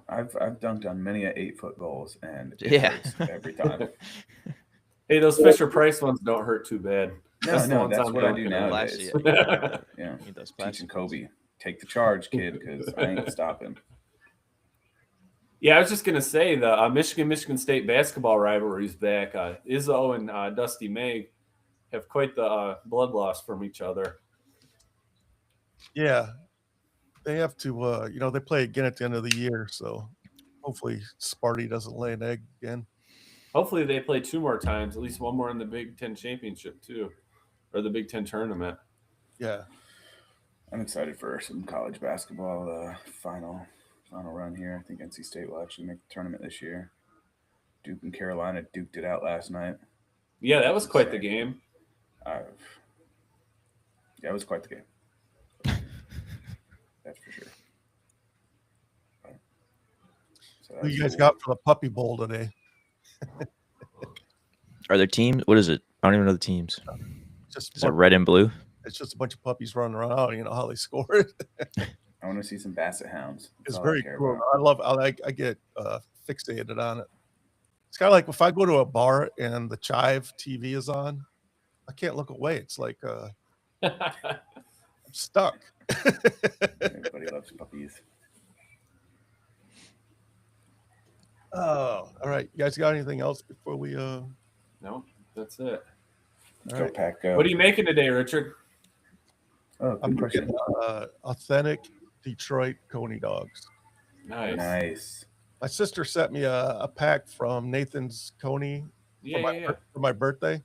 I've dunked on many 8-foot goals, and it Yeah. hurts every time. Hey, those Fisher Price ones don't hurt too bad. No, the ones that's I'm what I do dunking on. nowadays. Flashy. Yeah, Need those teaching plastic ones. Kobe, take the charge, kid, because I ain't stopping. Yeah, I was just gonna say the Michigan State basketball rivalry is back. Izzo and Dusty May have quite the blood loss from each other. Yeah, they have to. They play again at the end of the year, so hopefully Sparty doesn't lay an egg again. Hopefully, they play 2 more times, at least one more in the Big Ten championship too, or the Big Ten tournament. Yeah, I'm excited for some college basketball. Final run here. I think NC State will actually make the tournament this year. Duke and Carolina duked it out last night. Yeah, that was quite the game. Yeah, it was quite the game. That's for sure. So who you that's guys cool. got for the Puppy Bowl today? Are there teams? What is it? I don't even know the teams. Just Is it red and blue? it's just a bunch of puppies running around. I don't even know how they scored. I want to see some Basset Hounds. That's It's all very I care cool. about. I get fixated on it. It's kind of like if I go to a bar and the Chive TV is on, I can't look away. It's like I'm stuck. Everybody loves puppies. Oh, all right. You guys got anything else before we No, that's it. Let's All go, right. Pack. Go. What are you making today, Richard? Oh, I'm good question. making authentic Detroit Coney dogs. Nice. Nice. My sister sent me a pack from Nathan's Coney Yeah. for my birthday.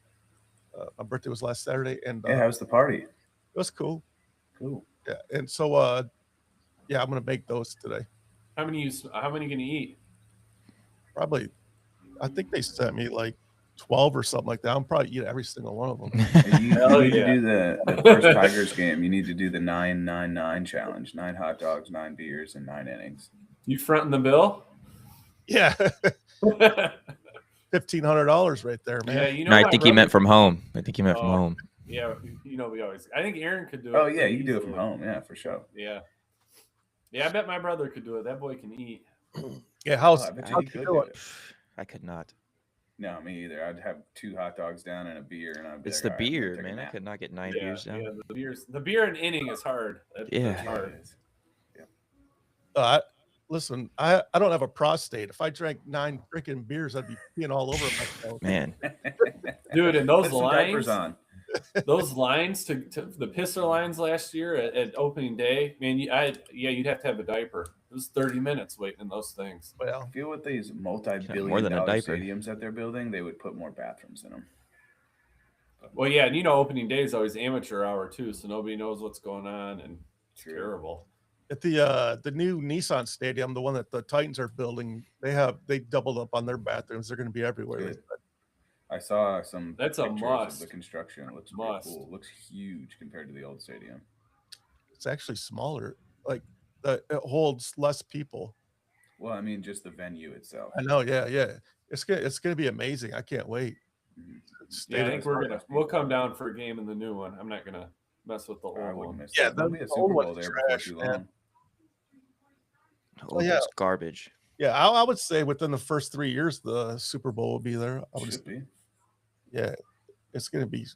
My birthday was last Saturday, and Yeah, how's the party? it was cool. Cool. Yeah, and so I'm gonna make those today. How many gonna eat? Probably, I think they sent me like 12 or something like that. I'm probably eat every single one of them. You Hell need yeah. to do the first Tigers game. You need to do the 9-9-9 challenge. 9 hot dogs, 9 beers, and 9 innings. You fronting the bill? Yeah, Yeah, $1,500 right there, man. you know. No, I my think he brother- meant from home. I think he meant from Oh. home. Yeah, we always. I think Aaron could do it. Oh yeah, you can do it from easily. home. Yeah, for sure. Yeah. Yeah, I bet my brother could do it. That boy can eat. Yeah, Oh, how's I bet you how'd he you could do do it? it. I could not. No, me either. I'd have 2 hot dogs down and a beer, and I'd be It's like, the "All right, I'm gonna beer, take a man. I nap." could not get 9 Yeah, beers down. yeah. The beer and inning is hard. That's Yeah. Yeah, hard. it is. Listen, I don't have a prostate. If I drank 9 freaking beers, I'd be peeing all over myself. Man, Dude, and those Put some diapers lines, on. those lines to the pisser lines last year at opening day, man, you'd have to have a diaper. It was 30 minutes waiting in those things. Well, I feel with these more multi-billion than a dollar diaper. stadiums that they're building, they would put more bathrooms in them. Well, yeah, and opening day is always amateur hour too, so nobody knows what's going on, and it's True. terrible. at the new Nissan Stadium, the one that the Titans are building, they doubled up on their bathrooms. They're going to be everywhere. they Good. said. I saw some That's a pictures must. of the construction. It looks pretty Must. cool. It looks huge compared to the old stadium. It's actually smaller. Like it holds less people. Well, I mean, just the venue itself. I know. Yeah. It's gonna be amazing. I can't wait. Mhm. Yeah, I think Stadium's we'll come down for a game in the new one. I'm not gonna mess with the I old wouldn't one. miss Yeah, that. There'll the be a old Super one's Bowl there trash, before too man. long. oh, yeah. that's garbage. Yeah, I would say within the first 3 years, the Super Bowl will be there. I would. Should be. Yeah, it's gonna be.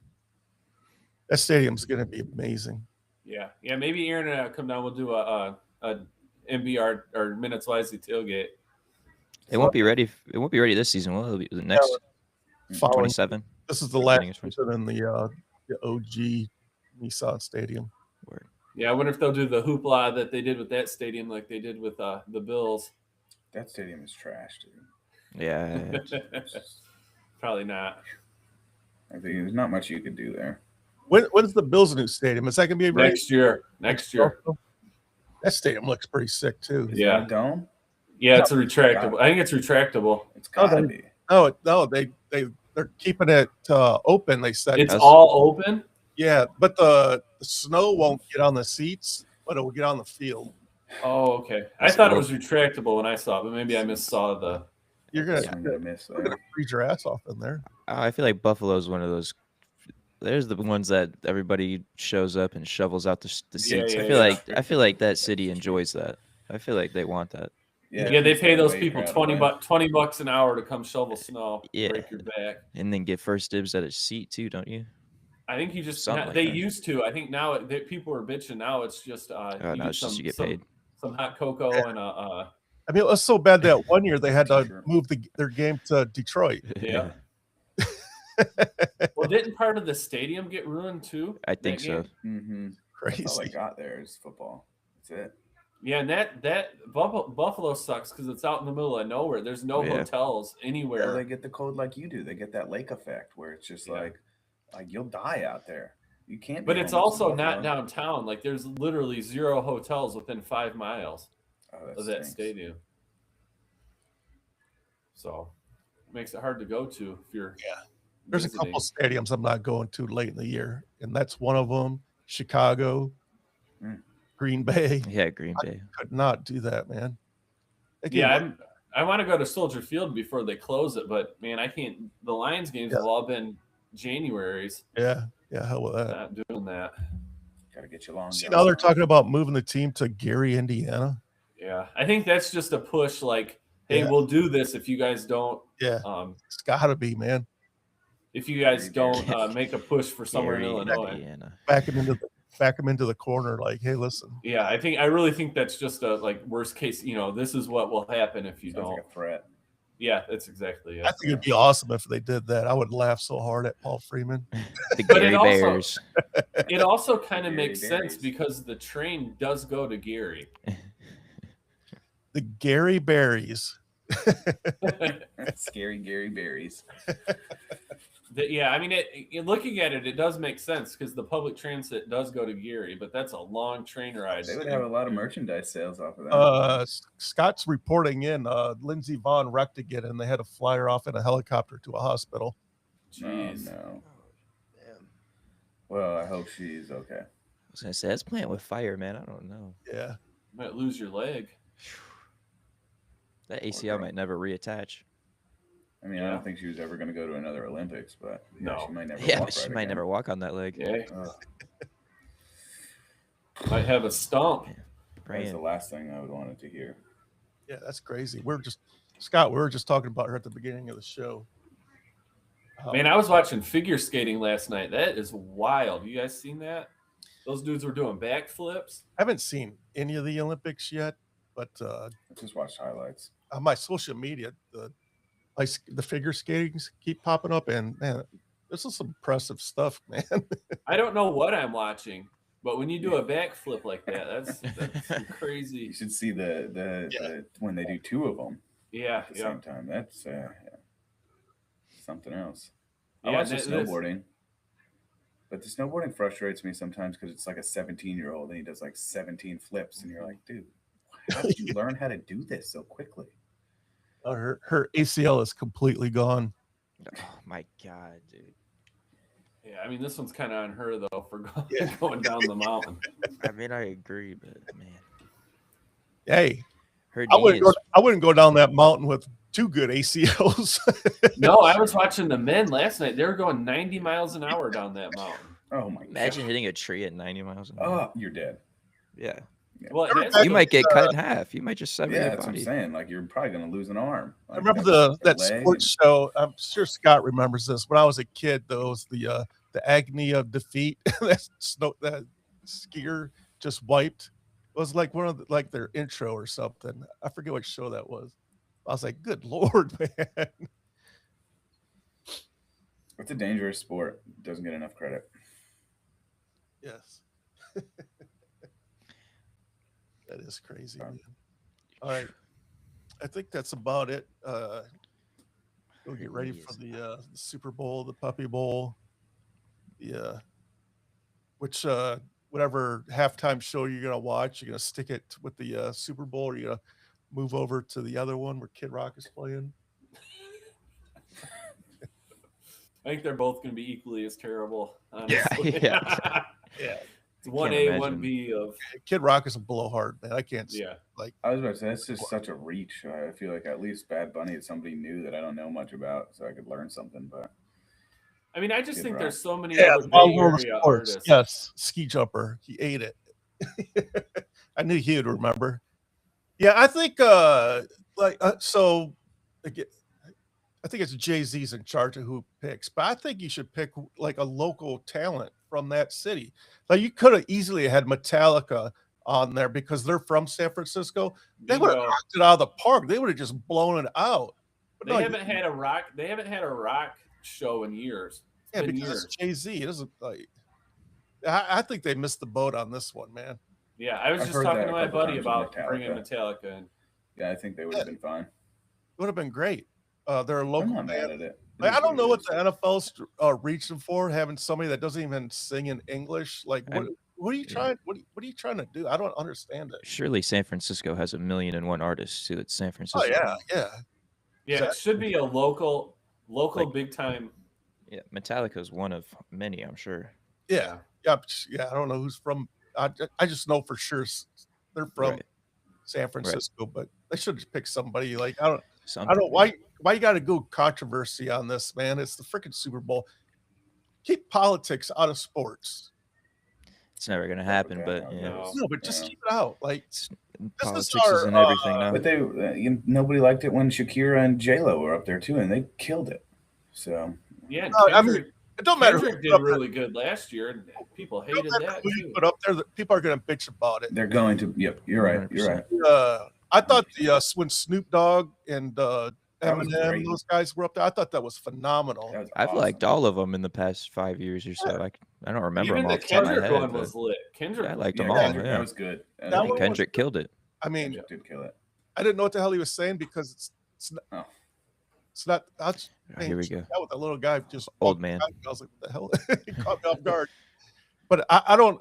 That stadium's gonna be amazing. Yeah, maybe Aaron and I come down. We'll do a MBR or Minutes Wisely tailgate. It won't be ready. It won't be ready this season. Will it? Be the next Following, 27? this is the I last think it's season in the OG Nissan Stadium. Word. Yeah, I wonder if they'll do the hoopla that they did with that stadium, like they did with the Bills. That stadium is trash, dude. Yeah. Probably not. I think there's not much you could do there. When's the Bills' new stadium? Is that gonna be ready? Next year. That stadium looks pretty sick too. Is Yeah. that a dome? Yeah, it's a retractable. I think it's retractable. It's gotta then- be. No, they're keeping it open. They said, It's That's- all open. yeah, but the snow won't get on the seats, but it will get on the field. Oh, okay. I thought it was retractable when I saw it, but maybe I missaw the. You're That's gonna, what I'm gonna miss you're gonna there. freeze your ass off in there. I feel like Buffalo's one of those. There's the ones that everybody shows up and shovels out the Yeah, seats. yeah, I feel yeah. like that city enjoys that. I feel like they want that. Yeah, they keeps pay that those weight people right 20 away. $20 an hour to come shovel snow, Yeah. break your back. And then get first dibs at a seat too, don't you? I think you just Something like they that. used to. I think now people are bitching. Now it's just Oh, you no, get it's just some you get some, paid. some hot cocoa and a I mean, it was so bad that one year they had to T-shirt. move their game to Detroit. yeah. Well, didn't part of the stadium get ruined too? I think that so. game? Mm-hmm. That's all I Crazy. got there is football. That's it. Yeah, and that Buffalo sucks because it's out in the middle of nowhere. There's no Yeah. hotels Well, anywhere. they get the cold like you do. They get that lake effect where it's just Yeah. like you'll die out there. You can't. But be it's homeless in also not Buffalo. downtown. Like there's literally 0 hotels within 5 miles Oh, of that stinks. stadium. So it makes it hard to go to if you're There's visiting. a couple stadiums I'm not going to late in the year, and that's one of them. Chicago, Mm. Green Bay. Yeah, Green Bay. Could not do that, man. They can- Yeah, I want to go to Soldier Field before they close it, but man, I can't. The Lions games Yeah. have all been January's. yeah, hell with that. Not doing that. Gotta get you long. See, John. now they're talking about moving the team to Gary, Indiana. Yeah, I think that's just a push. Like, hey, Yeah. we'll do this if you guys don't. Yeah, it's got to be, man. If you guys Gary, don't make a push for somewhere in Gary, Illinois. Indiana. Back them into the corner. Like, hey, listen. Yeah, I really think that's just a worst case. This is what will happen if you Sounds don't. like a threat. Yeah, that's exactly it. I think it'd be awesome if they did that. I would laugh so hard at Paul Freeman. The But it Gary also- Bears. It also kind of Gary makes Berries. sense because the train does go to Gary. The Gary Berries. Scary Gary Berries. Yeah, I mean, looking at it, it does make sense because the public transit does go to Gary, but that's a long train ride. They would have a lot of merchandise sales off of that. Scott's reporting in. Lindsey Vaughn wrecked again, and they had to fly her off in a helicopter to a hospital. Jeez. Oh, no. Well, I hope she's okay. I was gonna say that's playing with fire, man. I don't know. Yeah, Might lose your leg. That ACL might never reattach. I mean, I Yeah. don't think she was ever going to go to another Olympics, but No. she might never. Yeah, walk but she right might again. never walk on that leg. Yeah, Ugh, might have a stump. that's the Praying. last thing I would want it to hear. yeah, that's crazy. Scott, we were just talking about her at the beginning of the show. Man, I was watching figure skating last night. That is wild. You guys seen that? Those dudes were doing backflips. I haven't seen any of the Olympics yet, but I just watched highlights. on my social media, the figure skatings keep popping up, and man, this is some impressive stuff, man. I don't know what I'm watching, but when you do a backflip like that, that's some crazy. You should see the when they do two of them Yeah, at the yeah. same time. That's something else. Yeah, I watch the that's- snowboarding, but the snowboarding frustrates me sometimes because it's like a 17-year-old and he does like 17 flips, and you're like, dude, how did you learn how to do this so quickly? Her ACL is completely gone. Oh my god, dude. Yeah, I mean, this one's kind of on her though for Yeah. going down the mountain. I mean, I agree, but man, Hey, her I knee is wouldn't go down that mountain with two good ACLs. No, I was watching the men last night. They were going 90 miles an hour down that mountain. Oh my imagine god! hitting a tree at 90 miles an hour. Oh, you're dead. Yeah, Well, Remember that's you might get cut in half. You might just sever Yeah, your that's what I'm body. saying. Like you're probably gonna lose an arm. I Like, remember that's that a leg sports show. I'm sure Scott remembers this. When I was a kid, those the agony of defeat. that skier just wiped. It was like one of like their intro or something. I forget what show that was. I was like, good lord, man. It's a dangerous sport. It doesn't get enough credit. Yes. That is crazy, man. All right. I think that's about it. We'll get ready for the Super Bowl, the Puppy Bowl, whatever halftime show you're gonna watch. You're gonna stick it with the Super Bowl, or you're gonna move over to the other one where Kid Rock is playing. I think they're both going to be equally as terrible. Yeah, Honestly. yeah. Yeah, It's 1A, imagine. 1B of Kid Rock is a blowhard, man. I can't. yeah. I was about to say that's just such a reach. I feel like at least Bad Bunny is somebody new that I don't know much about, so I could learn something. But I mean, I just Kid think Rock. there's so many Yeah, other Wild Bay World of Area Sports. artists. Yes, ski jumper. He ate it. I knew he would remember. Yeah, I think so. Again, I think it's Jay-Z's in charge of who picks, but I think you should pick like a local talent from that city. Like you could have easily had Metallica on there because they're from San Francisco. They would have Bingo. knocked it out of the park. They would have just blown it out. But They no, haven't had a rock. They haven't had a rock show in years. yeah, Been because years. it's Jay-Z. It doesn't like. I think they missed the boat on this one, man. Yeah, I was I've just heard talking that to a my couple buddy times with about bringing Metallica in. Yeah, I think they would have been fine. It would have been great. They're a I'm local not mad band. at it. Like, It I is don't know it what is. the NFL's reaching for, having somebody that doesn't even sing in English. Like, what are you trying? What are you trying to do? I don't understand it. Surely San Francisco has 1,000,001 artists too. It's San Francisco. Oh yeah, yeah, Yeah, it should be a local Like- big time. Yeah, Metallica is one of many, I'm sure. yeah, yeah. I don't know who's from. I just know for sure they're from Right. San Francisco, but they should just pick somebody. Like I don't Something. why you got to go controversy on this, man? It's the freaking Super Bowl. Keep politics out of sports. It's never gonna happen, Okay, but no, yeah, no. No, but just Yeah. keep it out. Like it's, is politics our, is in everything now. But they, nobody liked it when Shakira and J Lo were up there too, and they killed it. So Yeah, No, I mean, Kendrick, it don't matter who Kendrick you did put up there. really good last year, and people It don't hated matter that who you too. put up there. That people are going to bitch about it. they're going to. Yep, you're right. You're right. I thought when Snoop Dogg and That was Eminem, great. those guys were up there, I thought that was phenomenal. That was I've awesome. liked all of them in the past 5 years or so. I don't remember Even them the off the top of my Kendrick head. one but was lit. Kendrick, I liked Yeah, them all. Kendrick, Yeah, that was good. That I one think was- Kendrick killed it. I mean, Kendrick did kill it. I didn't know what the hell he was saying because it's not. Oh. It's not. That's, Here we go. That with that little guy just Old walking man. by me. I was like, what the hell? He caught me off guard. But I don't.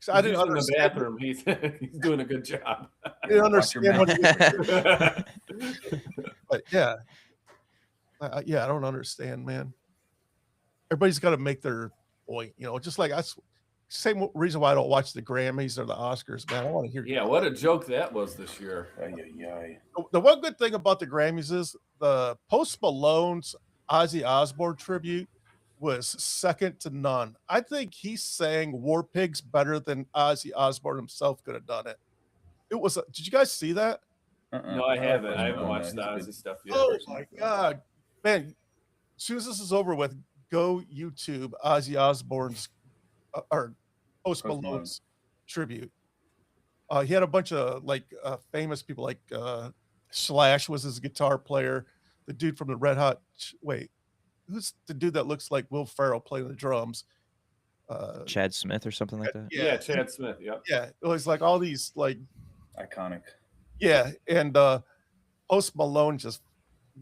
I he's didn't using the understand. bathroom. He's he's doing a good job. I didn't Watch your understand what mouth. he was But yeah, I don't understand, man. Everybody's got to make their point, just like same reason why I don't watch the Grammys or the Oscars, man. I want to hear. Yeah, what a joke that was this year. Ay, ay, ay. The one good thing about the Grammys is the Post Malone's Ozzy Osbourne tribute was second to none. I think he sang War Pigs better than Ozzy Osbourne himself could have done it. It was. Did you guys see that? No, I haven't. I haven't Malone, watched he's the a Ozzy good- stuff yet. Oh person. my god, man! As soon as this is over with, go YouTube Ozzy Osbourne's or Post Post Malone. Malone's tribute. He had a bunch of famous people, like Slash was his guitar player. The dude from the Red Hot. Wait, who's the dude that looks like Will Ferrell playing the drums? Chad Smith or something like that. Yeah, Chad Smith. Yep. Yeah, it was like all these Iconic. yeah, and Post Malone just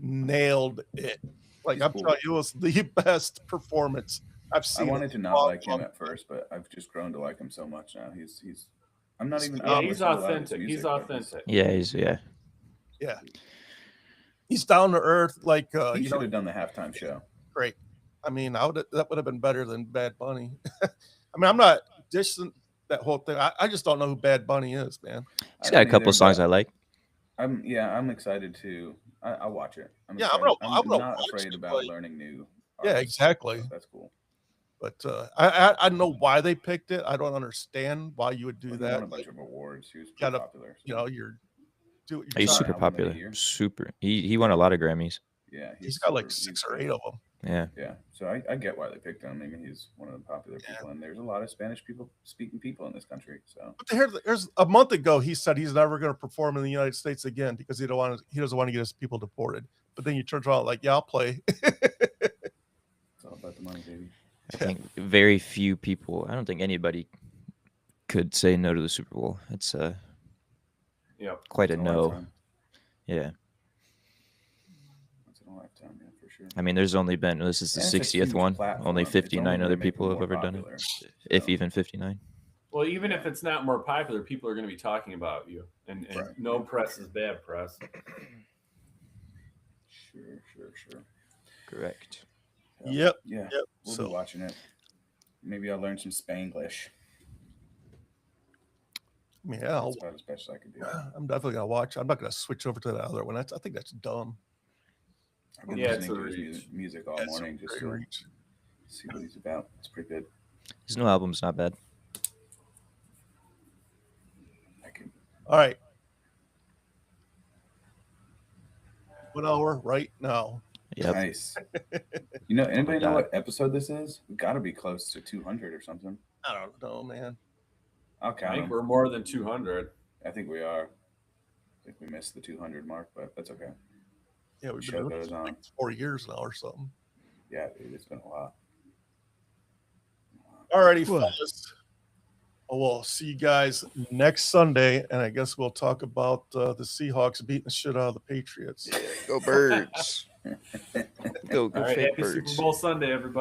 nailed it. Like I'm Cool. telling you, it was the best performance I've I seen. wanted to not long, like him long at first, but I've just grown to like him so much now. He's. I'm not even. I Yeah, don't he's listen to a lot of his authentic. He's music, but authentic. Yeah, Yeah, he's down to earth. Like He should have done the halftime show. great. I mean, that would have been better than Bad Bunny. I mean, I'm not dissing that whole thing. I just don't know who Bad Bunny is, man. he's I got a don't couple either, songs but I like. I'm excited to. I'll watch it. I'm Yeah, I'm excited. gonna I'm watch not it, afraid about like- learning new. Yeah, artists, exactly. so that's cool. But I know why they picked it. I don't understand why you would do He that. won a bunch Like, of awards. He was pretty gotta- popular. you know, you're doing. He's Sorry, super album of the popular. year. Super. He won a lot of Grammys. Yeah, He's got like super- 6 or 8 of them. Yeah. Yeah, so I get why they picked him. I mean, he's one of the popular Yeah. people, and there's a lot of Spanish speaking people in this country. So But here's a month ago he said he's never going to perform in the United States again because he doesn't want to get his people deported. But then you turn around like, yeah, I'll play. it's all about the money, baby. I think very few people. I don't think anybody could say no to the Super Bowl. It's Yep. quite a It's a no. lifetime. Yeah. It's in a lifetime, yeah, for sure. I mean, there's only been this is the And it's a 60th huge one. platform. Only It's 59 gonna other make people them have more ever done it, popular, if so. even 59. Well, even if it's not more popular, people are going to be talking about you, and Right. no press is bad press. Sure. Correct. Yep. Yeah. Yep. We'll So be watching it. Maybe I'll learn some Spanglish. yeah, That's about as best I can do. I'm definitely gonna watch. I'm not gonna switch over to the other one. I think that's dumb. I've been Yeah, it's listening a to his reach. music all That's a morning just great to reach. see what he's about. It's pretty good. His new album's not bad. I can. All right. 1 hour right now. Yep. Nice. You know, anybody know die. what episode this is? We got to be close to 200 or something. I don't know, man. I'll I count think 'em. we're more than 200. I think we are. I think we missed the 200 mark, but that's okay. Yeah, we've been Show doing goes this on. like 4 years now or something. Yeah, dude, it's been a while. Alrighty, fellas. We'll see you guys next Sunday, and I guess we'll talk about the Seahawks beating the shit out of the Patriots. Go Birds. Go All right, fake happy Birds. Super Bowl Sunday, everybody.